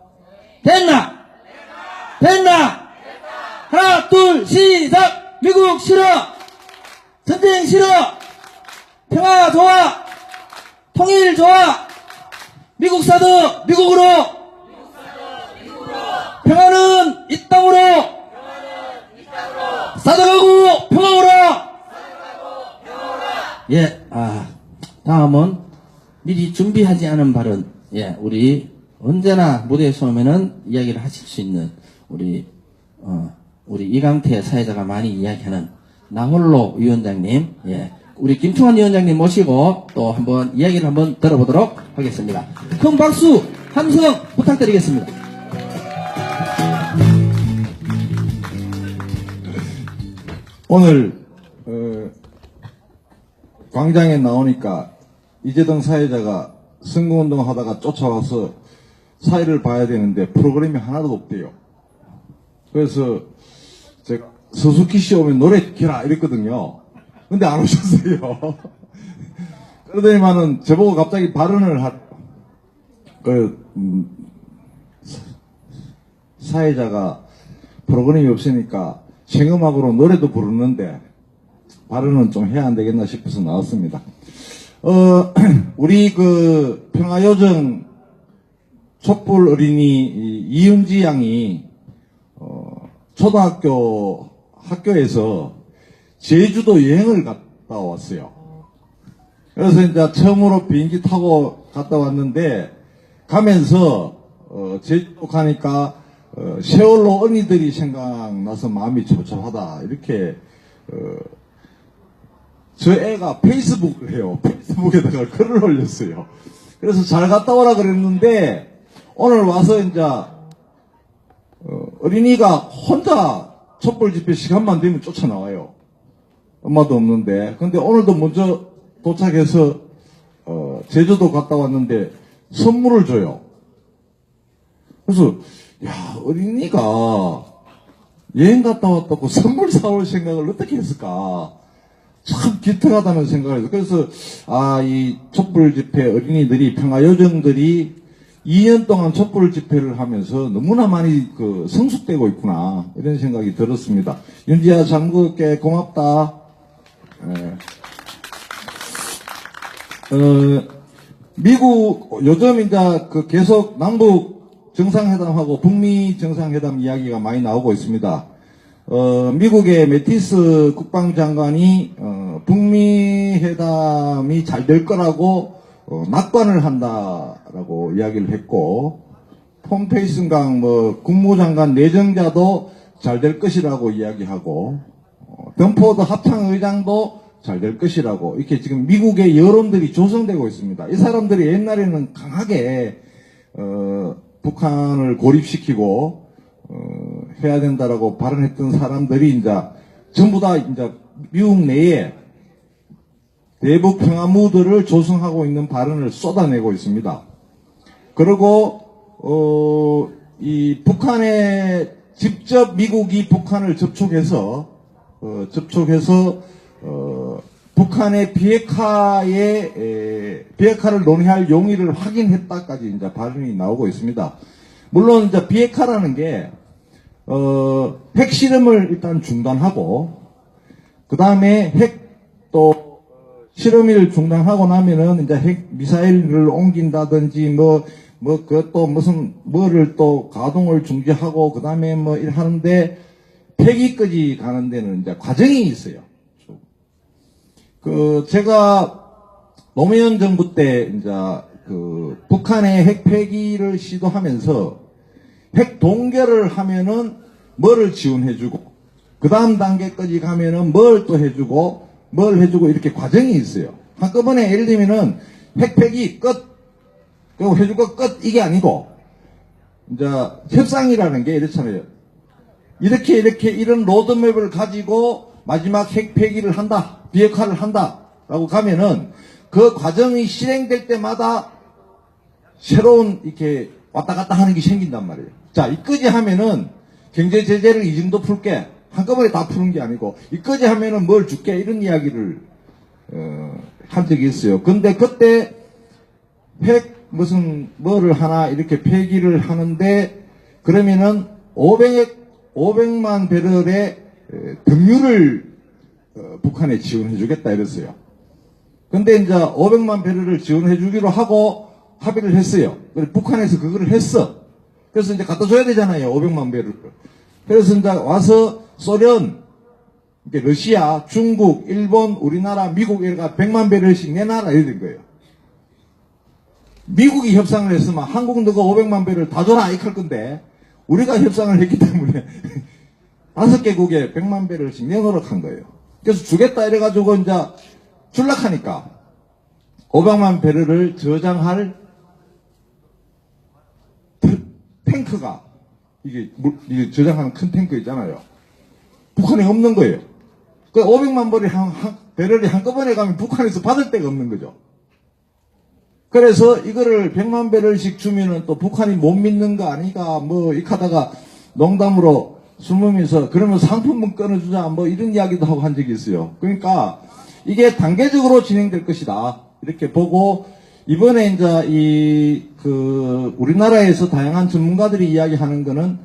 됐나? 됐나? 하나 둘 시작! 미국 싫어! 전쟁 싫어! 평화 좋아! 통일 좋아! 미국 사드 미국으로! 평화는 이 땅으로! 사드 가고 평화 오라! 예, 다음은 미리 준비하지 않은 발언, 예, 우리 언제나 무대에서 오면은 이야기를 하실 수 있는 우리 이강태 사회자가 많이 이야기하는 나홀로 위원장님, 예, 우리 김충환 위원장님 모시고 또 한번 이야기를 한번 들어보도록 하겠습니다. 큰 박수, 함성 부탁드리겠습니다. 오늘 광장에 나오니까 이재동 사회자가 선거운동 하다가 쫓아와서 사회를 봐야 되는데 프로그램이 하나도 없대요. 그래서 서숙희 씨 오면 노래 켜라 이랬거든요. 근데 안 오셨어요. 그러더니만은 저보고 갑자기 발언을 사회자가 프로그램이 없으니까 생음악으로 노래도 부르는데 발언은 좀 해야 안 되겠나 싶어서 나왔습니다. 우리 그 평화요정 촛불 어린이 이은지 양이 초등학교 학교에서 제주도 여행을 갔다 왔어요. 그래서 이제 처음으로 비행기 타고 갔다 왔는데 가면서 제주도 가니까 세월호 언니들이 생각나서 마음이 섭섭하다 이렇게 저 애가 페이스북을 해요. 페이스북에다가 글을 올렸어요. 그래서 잘 갔다 오라 그랬는데 오늘 와서 이제 어린이가 혼자 촛불 집회 시간만 되면 쫓아나와요. 엄마도 없는데. 근데 오늘도 먼저 도착해서 제주도 갔다 왔는데 선물을 줘요. 그래서 야, 어린이가 여행 갔다 왔다고 선물 사올 생각을 어떻게 했을까? 참 기특하다는 생각을 해서. 그래서 이 촛불 집회 어린이들이 평화요정들이 2년 동안 촛불 집회를 하면서 너무나 많이 성숙되고 있구나 이런 생각이 들었습니다. 윤지야 잘 먹을게. 고맙다. 미국 요즘 이제 계속 남북 정상회담하고 북미 정상회담 이야기가 많이 나오고 있습니다. 미국의 매티스 국방장관이 북미 회담이 잘 될 거라고 낙관을 한다라고 이야기를 했고, 폼페이슨강 국무장관 내정자도 잘 될 것이라고 이야기하고, 덤포드 합창의장도 잘 될 것이라고 이렇게 지금 미국의 여론들이 조성되고 있습니다. 이 사람들이 옛날에는 강하게 북한을 고립시키고 해야 된다라고 발언했던 사람들이 이제 전부 다 이제 미국 내에 대북 평화 무드를 조성하고 있는 발언을 쏟아내고 있습니다. 그리고 이 북한에 직접 미국이 북한을 접촉해서 북한의 비핵화를 논의할 용의를 확인했다까지 이제 발언이 나오고 있습니다. 물론 이제 비핵화라는 게 핵실험을 일단 중단하고 그 다음에 핵또 실험을 중단하고 나면은 이제 핵 미사일을 옮긴다든지 그것도 무슨 뭐를 또 가동을 중지하고 그 다음에 일 하는데 폐기까지 가는 데는 이제 과정이 있어요. 제가 노무현 정부 때 이제 북한의 핵 폐기를 시도하면서 핵 동결을 하면은 뭐를 지원해주고 그 다음 단계까지 가면은 뭘 또 해주고 이렇게 과정이 있어요. 한꺼번에 예를 들면은 핵 폐기 끝 그리고 해주고 끝 이게 아니고 이제 협상이라는 게 이렇잖아요. 이렇게 이런 로드맵을 가지고 마지막 핵 폐기를 한다. 비핵화를 한다라고 가면은 그 과정이 실행될 때마다 새로운 이렇게 왔다 갔다 하는 게 생긴단 말이에요. 자, 이까지 하면은 경제 제재를 이 정도 풀게 한꺼번에 다 푸는 게 아니고 이까지 하면은 뭘 줄게 이런 이야기를 한 적이 있어요. 근데 그때 핵 무슨 뭐를 하나 이렇게 폐기를 하는데 그러면은 500만 배럴의 등유를 북한에 지원해주겠다 이랬어요. 근데 이제 500만 배럴을 지원해주기로 하고 합의를 했어요. 북한에서 그거를 했어. 그래서 이제 갖다 줘야 되잖아요. 500만 배럴을. 그래서 이제 와서 소련, 러시아, 중국, 일본, 우리나라, 미국 이렇게 100만 배럴씩 내놔라 이래 된 거예요. 미국이 협상을 했으면 한국 너가 500만 배럴 다 줘라 이렇게 할 건데 우리가 협상을 했기 때문에 5개국에 100만 배럴씩 내놓으라고 한 거예요. 그래서 주겠다 이래가지고 이제 출락하니까 500만 배럴을 저장할 탱크가 이게 저장하는 큰 탱크 있잖아요. 북한에 없는 거예요. 그 500만 배럴이 한꺼번에 가면 북한에서 받을 데가 없는 거죠. 그래서 이거를 100만 배럴씩 주면은 또 북한이 못 믿는 거 아니가 이렇게 하다가 농담으로 숨으면서 그러면 상품은 끊어주자 이런 이야기도 하고 한 적이 있어요. 그러니까 이게 단계적으로 진행될 것이다 이렇게 보고 이번에 이제 우리나라에서 다양한 전문가들이 이야기하는 거는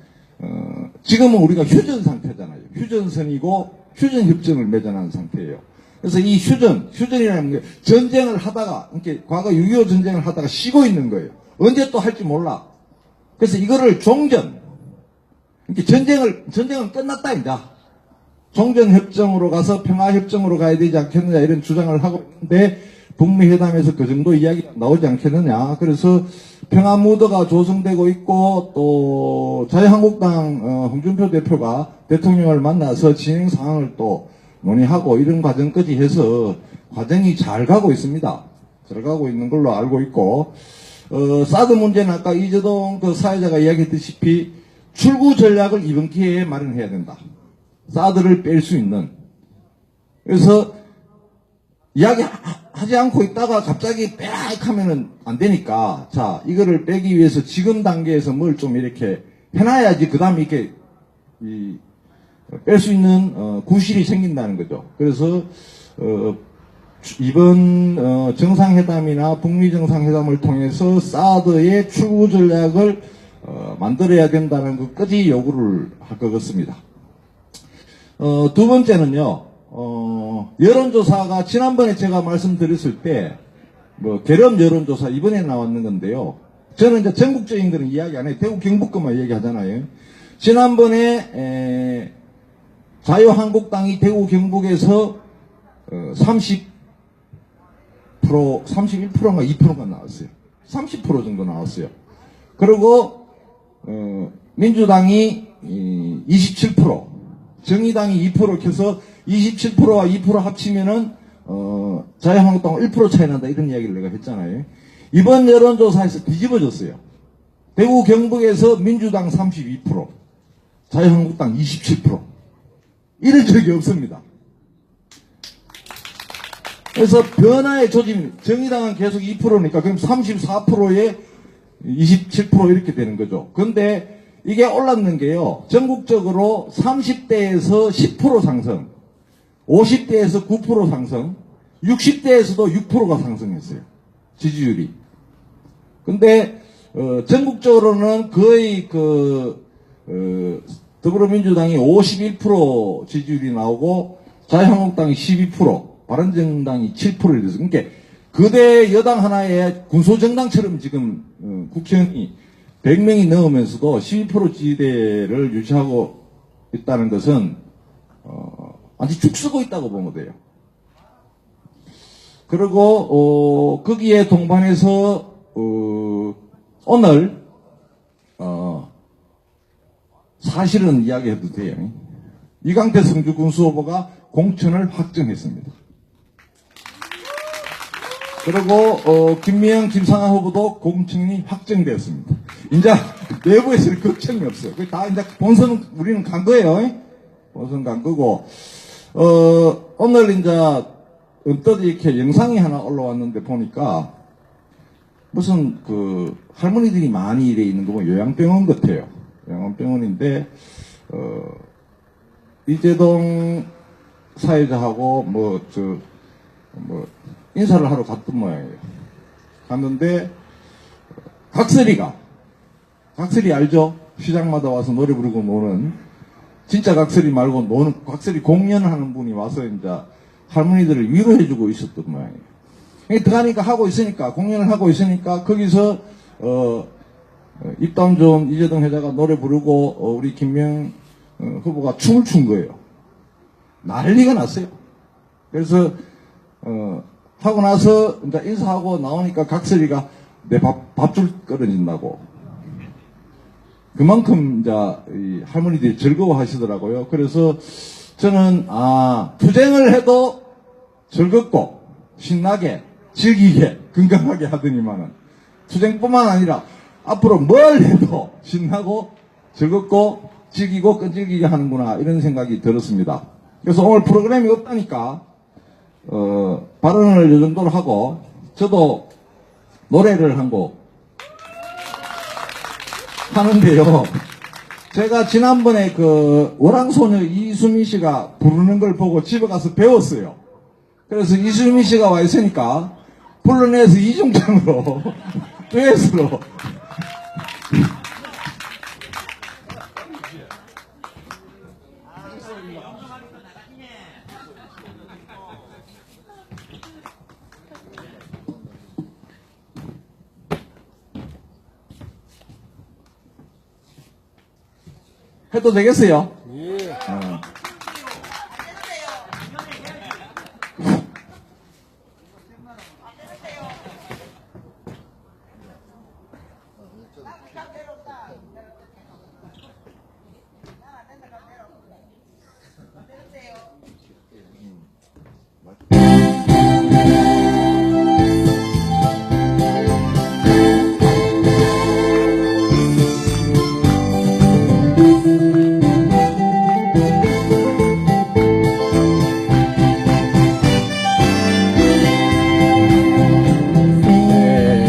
지금은 우리가 휴전 상태잖아요. 휴전선이고 휴전 협정을 맺어놓은 상태예요. 그래서 이 휴전이라는 게 전쟁을 하다가, 이렇게 과거 6.25 전쟁을 하다가 쉬고 있는 거예요. 언제 또 할지 몰라. 그래서 이거를 종전, 이렇게 전쟁은 끝났다, 이제. 종전협정으로 가서 평화협정으로 가야 되지 않겠느냐, 이런 주장을 하고 있는데, 북미 회담에서 그 정도 이야기가 나오지 않겠느냐. 그래서 평화 무드가 조성되고 있고, 또 자유한국당 홍준표 대표가 대통령을 만나서 진행 상황을 또 논의하고 이런 과정까지 해서 과정이 잘 가고 있습니다. 잘 가고 있는 걸로 알고 있고, 사드 문제는 아까 이재동 그 사회자가 이야기했다시피 출구 전략을 이번 기회에 마련해야 된다. 사드를 뺄 수 있는. 그래서 이야기하지 않고 있다가 갑자기 빼라익 하면은 안 되니까, 자, 이거를 빼기 위해서 지금 단계에서 뭘 좀 이렇게 해놔야지 그 다음에 이렇게 뺄 수 있는 구실이 생긴다는 거죠. 그래서 이번 정상회담이나 북미 정상회담을 통해서 사드의 출구 전략을 만들어야 된다는 것까지 요구를 할 것 같습니다. 두 번째는요, 여론조사가 지난번에 제가 말씀드렸을 때, 계엄 여론조사 이번에 나왔는 건데요. 저는 이제 전국적인 거는 이야기 안 해요. 대구 경북권만 얘기하잖아요. 지난번에, 자유한국당이 대구 경북에서 31%인가 2%가 나왔어요. 30% 정도 나왔어요. 그리고 민주당이 27%, 정의당이 2% 켜서 27%와 2% 합치면은 자유한국당은 1% 차이 난다, 이런 이야기를 내가 했잖아요. 이번 여론조사에서 뒤집어졌어요. 대구 경북에서 민주당 32%, 자유한국당 27%. 이런 적이 없습니다. 그래서 변화의 조짐, 정의당은 계속 2%니까 그럼 34%에 27% 이렇게 되는 거죠. 근데 이게 올랐는 게요, 전국적으로 30대에서 10% 상승, 50대에서 9% 상승, 60대에서도 6%가 상승했어요. 지지율이. 근데 전국적으로는 거의 더불어민주당이 51% 지지율이 나오고 자유한국당이 12%, 바른정당이 7%를 돼서, 그러니까 거대 여당 하나의 군소정당처럼 지금 국회의원이 100명이 넘으면서도 12% 지지대를 유지하고 있다는 것은 완전히 죽쓰고 있다고 보면 돼요. 그리고 거기에 동반해서 오늘 사실은 이야기해도 돼요. 이강태 성주 군수 후보가 공천을 확정했습니다. 그리고 김미영, 김상아 후보도 공천이 확정되었습니다. 이제 내부에서는 걱정이 없어요. 다 이제 본선 우리는 간 거예요. 본선 간 거고, 오늘 이제 언뜻 이렇게 영상이 하나 올라왔는데 보니까 무슨 할머니들이 많이 이래 있는 거 보면 요양병원 같아요. 요양병원인데 이재동 사회자하고 인사를 하러 갔던 모양이에요. 갔는데 각설이 알죠? 시장마다 와서 노래 부르고 노는, 진짜 각설이 말고 노는, 각설이 공연을 하는 분이 와서 이제 할머니들을 위로해주고 있었던 모양이에요. 들어가니까 공연을 하고 있으니까 거기서 입담 좋은 이재동 회장가 노래 부르고 우리 김명 후보가 춤을 춘 거예요. 난리가 났어요. 그래서 하고 나서 이제 인사하고 나오니까 각설이가 내 밥줄 끓여준다고. 그만큼 이제 이 할머니들이 즐거워하시더라고요. 그래서 저는 투쟁을 해도 즐겁고 신나게 즐기게 건강하게 하더니만은 투쟁뿐만 아니라 앞으로 뭘 해도 신나고 즐겁고 즐기고 끈질기게 하는구나, 이런 생각이 들었습니다. 그래서 오늘 프로그램이 없다니까 발언을 이 정도로 하고, 저도 노래를 한 곡 하는데요. 제가 지난번에 월왕소녀 이수민 씨가 부르는 걸 보고 집에 가서 배웠어요. 그래서 이수민 씨가 와 있으니까 불러내서 이중창으로 듀엣으로 해도 되겠어요?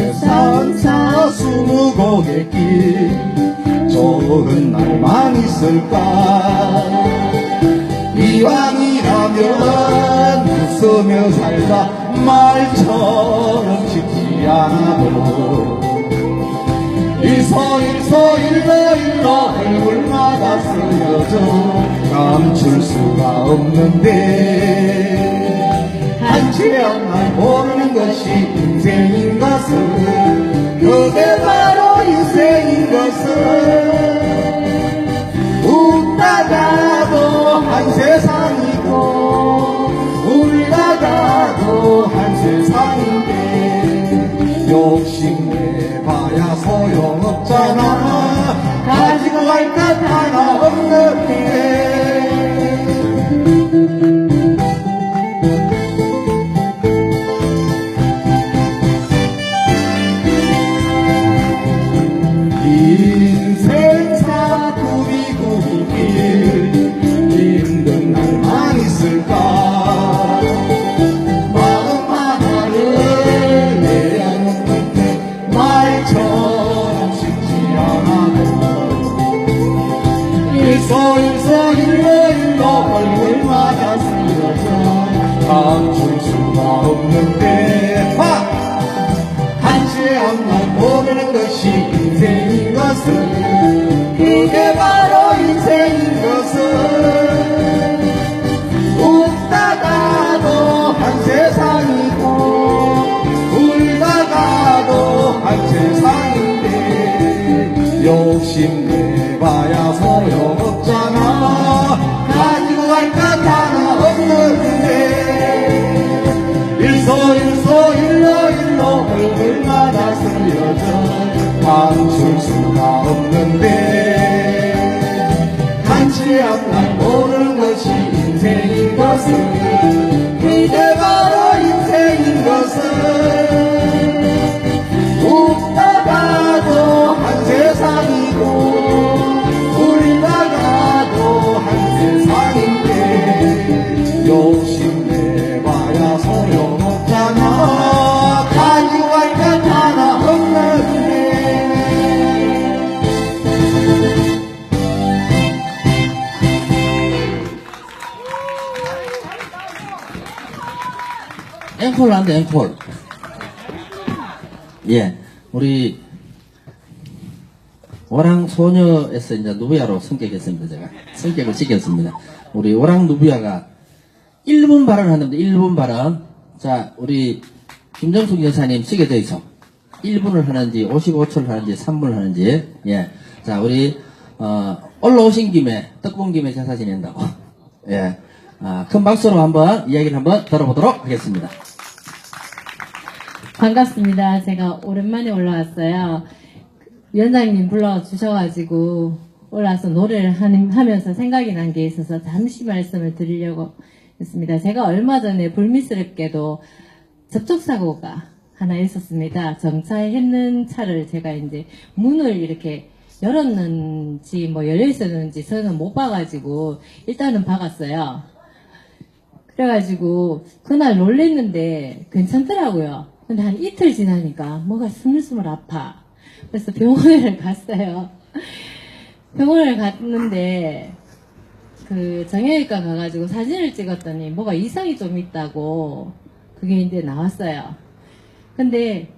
세상사 스무고개 길 좋은 날만 있을까 이왕이라면 웃으며 살자 말처럼 쉽지 않아도 일서 일로 얼굴마다 쓰여져 감출 수가 없는데 한치앞만 보는 것이 인생인 것은 그게 바로 인생인 것은 웃다가도 한 세상이고 울다가도 한 세상인데 욕심내봐야 소용없잖아 가지고 갈 것 하나 없는데 인생사 구비구비 길 힘든 날만 있을까 마음 하나를 내어놓는데 말처럼 쉽지 않아도 일서 일로 얼굴마다 쓰여져 감출 수가 없는데 한치 앞만 보는 것이 인생인 것은 그게 바로 인생인 것은 웃다가도 한 세상이고 울다가도 한 세상인데 욕심내봐야 소용없잖아 가지고 갈 것 하나 없는데 일서 일로 얼굴마다 쓰여져 감출 수가 없는데 한치 앞만 보는 것이 인생인 것은 그게 바로 인생인 것은 웃다가도 한 세상이고 울다가도 한 세상인데 욕심내봐야 소용없잖아 가지고 갈 것 하나 없는데 앵콜 한대 앵콜. 예, 우리 오랑 소녀에서 이제 누비아로 성격했습니다. 제가 성격을 시켰습니다. 우리 오랑 누비아가 1분 발언하는데 1분 발언. 자, 우리 김정숙 여사님 시켜져 있어. 1분을 하는지 55초를 하는지 3분을 하는지. 예, 자, 우리 올라오신 김에 떡본 김에 제사 지낸다고. 예, 큰 박수로 한번 이야기를 한번 들어보도록 하겠습니다. 반갑습니다. 제가 오랜만에 올라왔어요. 위원장님 불러주셔가지고 올라와서 노래를 하면서 생각이 난 게 있어서 잠시 말씀을 드리려고 했습니다. 제가 얼마 전에 불미스럽게도 접촉사고가 하나 있었습니다. 정차했는 차를 제가 이제 문을 이렇게 열었는지 뭐 열려 있었는지 저는 못 봐가지고 일단은 박았어요. 그래가지고 그날 놀랬는데 괜찮더라고요. 근데 한 이틀 지나니까 뭐가 스물스물 아파. 그래서 병원을 갔어요. 병원을 갔는데 그 정형외과 가가지고 사진을 찍었더니 뭐가 이상이 좀 있다고 그게 이제 나왔어요. 근데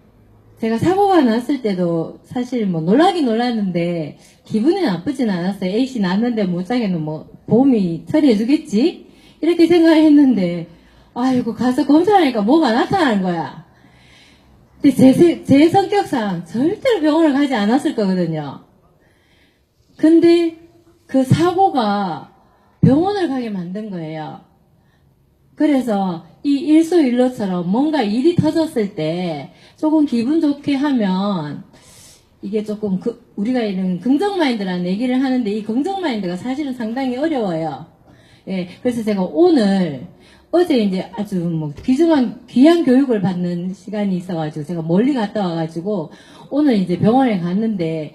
제가 사고가 났을 때도 사실 뭐 놀라긴 놀랐는데 기분이 나쁘진 않았어요. A씨 났는데 못자게는 뭐 보험이 처리해주겠지? 이렇게 생각했는데 아이고 가서 검사하니까 뭐가 나타나는 거야. 근데 제 성격상 절대로 병원을 가지 않았을 거거든요. 근데 그 사고가 병원을 가게 만든 거예요. 그래서 이 일소일로처럼 뭔가 일이 터졌을 때 조금 기분 좋게 하면 이게 조금 우리가 이런 긍정마인드라는 얘기를 하는데 이 긍정마인드가 사실은 상당히 어려워요. 예, 그래서 제가 어제 이제 아주 뭐 귀한 교육을 받는 시간이 있어가지고 제가 멀리 갔다 와가지고 오늘 이제 병원에 갔는데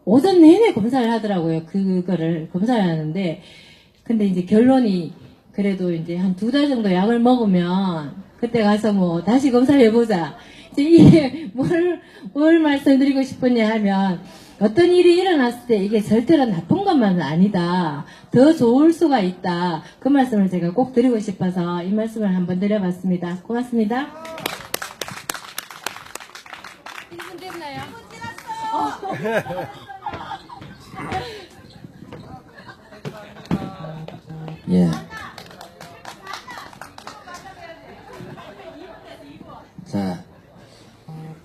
오전 내내 검사를 하더라고요. 그거를 검사를 하는데 근데 이제 결론이 그래도 이제 한 2달 정도 약을 먹으면 그때 가서 뭐 다시 검사를 해보자. 이제 이게 뭘 말씀드리고 싶었냐 하면 어떤 일이 일어났을 때 이게 절대로 나쁜 것만은 아니다. 더 좋을 수가 있다. 그 말씀을 제가 꼭 드리고 싶어서 이 말씀을 한번 드려봤습니다. 고맙습니다. 1분 됐나요? 예. 자,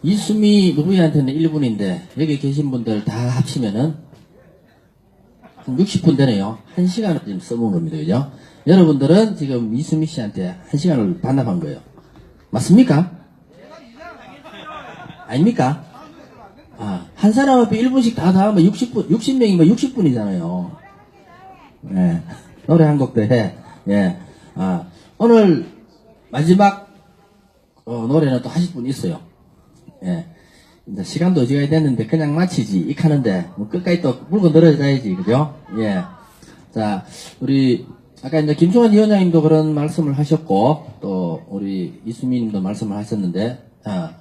이수미 누구한테는 1분인데 여기 계신 분들 다 합치면은 한 60분 되네요. 1시간을 지금 써본 겁니다. 그죠? 여러분들은 지금 이수미 씨한테 1시간을 반납한 거예요. 맞습니까? 아닙니까? 아, 한 사람 앞에 1분씩 다 하면 60분, 60명이면 60분이잖아요. 예. 노래 한 곡도 해. 예. 아, 오늘 마지막 노래는 또 하실 분 있어요. 예. 이제 시간도 어지간히 됐는데 그냥 마치지 익하는데 뭐 끝까지 또 물고 늘어져야지. 그죠? 예. 자, 우리 아까 이제 김종환 위원장님도 그런 말씀을 하셨고 또 우리 이수민님도 말씀을 하셨는데 자,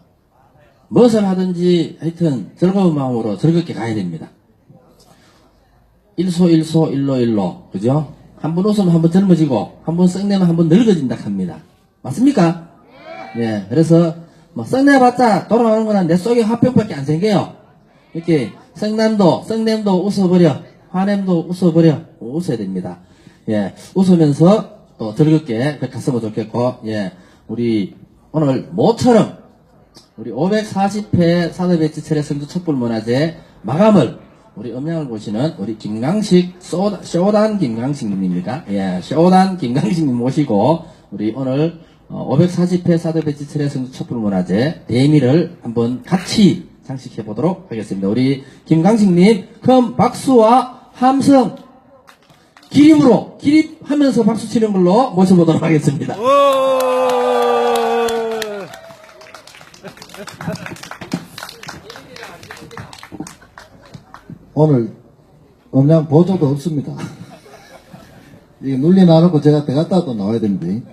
무엇을 하든지 하여튼 즐거운 마음으로 즐겁게 가야 됩니다. 일소 일로 그죠? 한 번 웃으면 한 번 젊어지고 한 번 썩내면 한 번 늙어진다 합니다. 맞습니까? 예. 그래서 뭐 썩내봤자 돌아오는 거는 내 속에 화병밖에 안 생겨요. 이렇게 썩냄도 웃어버려, 화냄도 웃어버려, 웃어야 됩니다. 예. 웃으면서 또 즐겁게 갔으면 좋겠고, 예. 우리 오늘 모처럼 우리 540회 사도배치 철회 성주 촛불문화제 마감을 우리 음향을 보시는 우리 김강식 쇼단 김강식님입니까? 예, 쇼단 김강식님 모시고 우리 오늘 540회 사도배치 철회 성주 촛불문화제 대미를 한번 같이 장식해 보도록 하겠습니다. 우리 김강식님 큰 박수와 함성 기립하면서 박수 치는 걸로 모셔보도록 하겠습니다. 오늘 음량 보조도 없습니다. 이게 눌리 나놓고 제가 들어갔다 또 나와야 됩니다.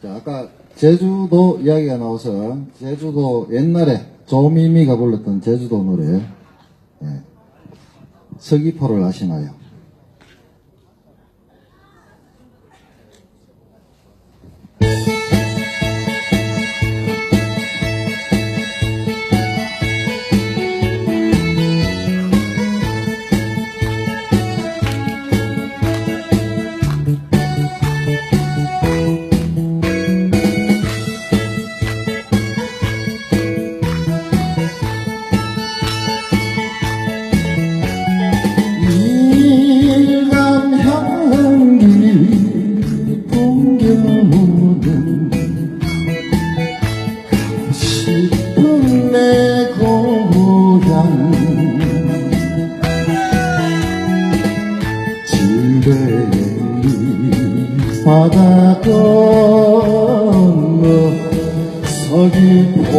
자, 아까 제주도 이야기가 나와서 제주도 옛날에 조미미가 불렀던 제주도 노래 예. 서귀포를 아시나요? 바다 건너 서귀포를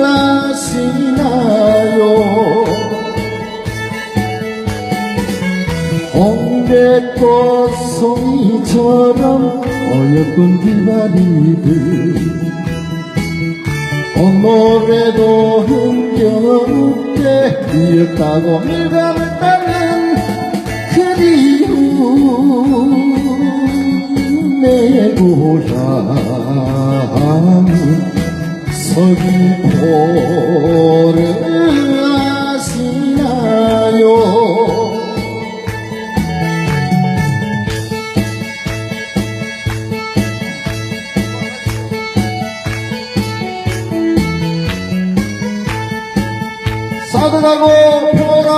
아시나요? 홍백꽃 송이처럼 어여쁜 길바리들 노래도 흥겨롭게 이었다고 일감을 따른 그리움 내 고향 서귀포를 사드라고 평화라.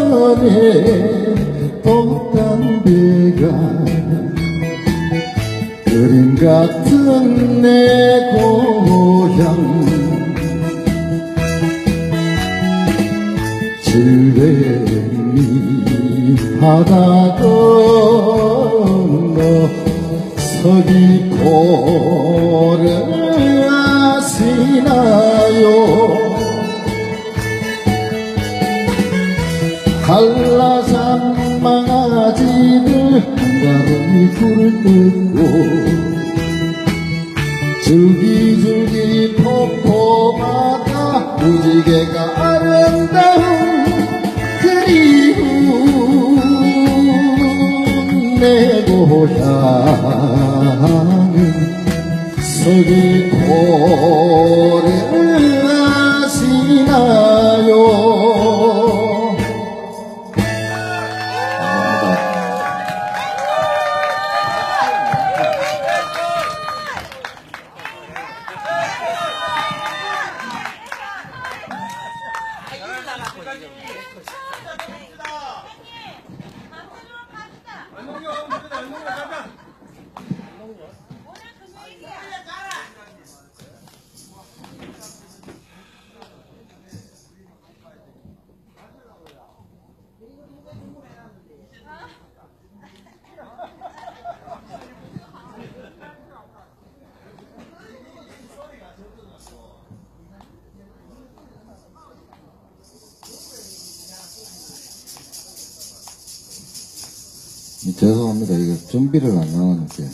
수평선에 똥단배가 그림 같은 내 고향 질레미 바다 건너 서귀포를 아시나요. 한라산 망아지들 한가름이 불을 뜯고 줄기줄기 폭포바다 무지개가 아름다운 그리운 내 고향은 서귀포를 아시나요. 죄송합니다. 이거 준비를 안 나왔는데.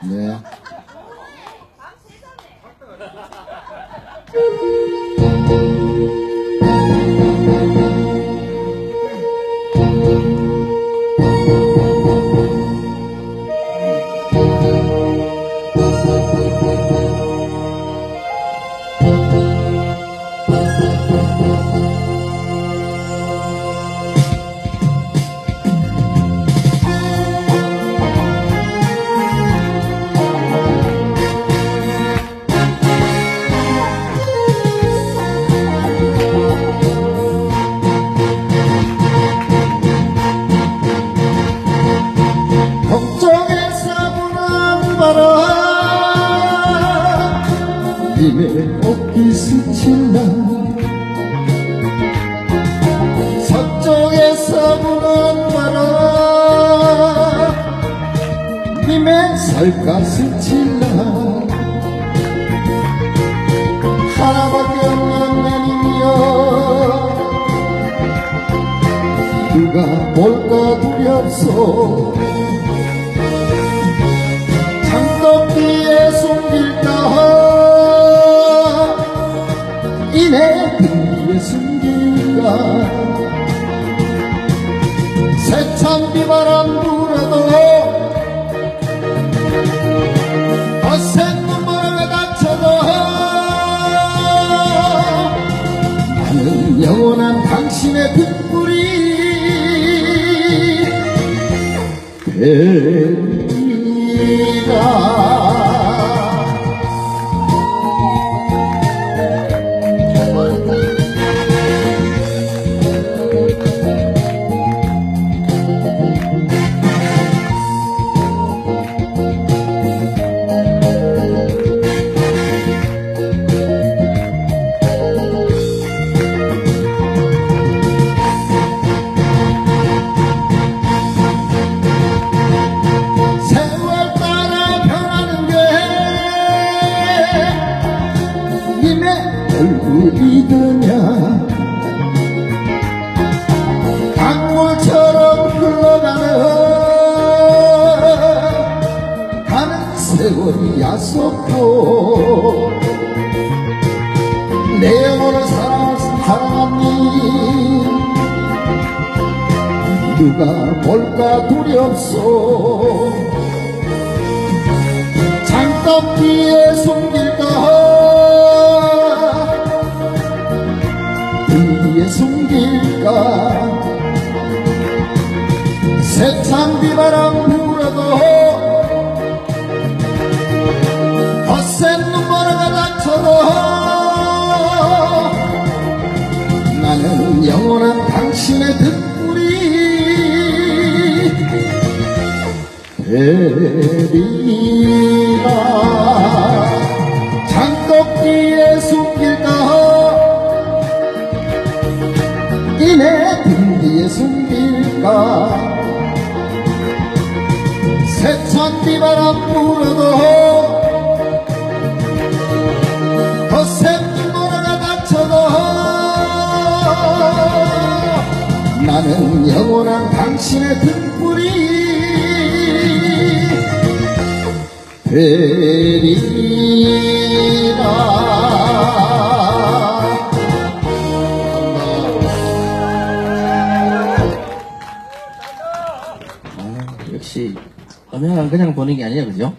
네. 님의 옷깃 스친 날 서쪽에서 부는 바람 님의 살갗 스친 날 하나밖에 없는 내님이여 누가 볼까 두렵소 장독기에 숨길까 이내 등기에 숨길까 세찬 비바람 불어도 거센 눈물에 갇혀도 나는 영원한 당신의 등불이 되리라. 세월 따라 변하는 게 갔었고 내 영혼을 사랑하니 누가 볼까 두렵소 장독기에 숨길까 등 뒤에 숨길까 세찬 비바람 불어도 거센 눈보라가 닥쳐도 나는 영원한 당신의 등불이 되리라 장독기에 숨길까 이내 등 뒤에 숨길까 세찬 비바람 불어도 거센 눈보라가 닥쳐도 나는 영원한 당신의 등불이 되리라. 역시 음향은 그냥 보는 게 아니에요, 그죠?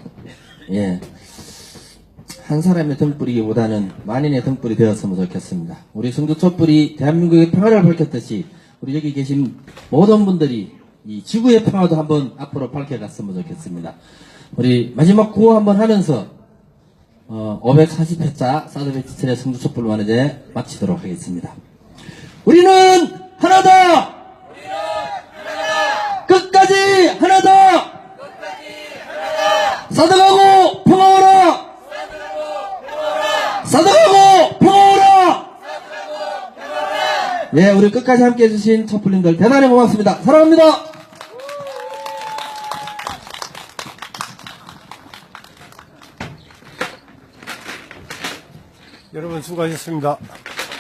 예. 한 사람의 등불이기보다는 만인의 등불이 되었으면 좋겠습니다. 우리 성주 촛불이 대한민국의 평화를 밝혔듯이 우리 여기 계신 모든 분들이 이 지구의 평화도 한번 앞으로 밝혀갔으면 좋겠습니다. 우리 마지막 구호 한번 하면서 540회차 사드베티틀의 성주 촛불 만화제 마치도록 하겠습니다. 우리는 하나다! 끝까지 하나다! 사드가고 평화오라! 사드가고 평화오라! 네, 우리 끝까지 함께 해주신 촛불님들 대단히 고맙습니다. 사랑합니다. 여러분 수고하셨습니다.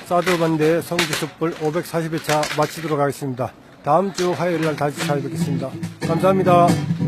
사드반대 성주촛불 540회차 마치도록 하겠습니다. 다음 주 화요일 날 다시 찾아뵙겠습니다. 감사합니다.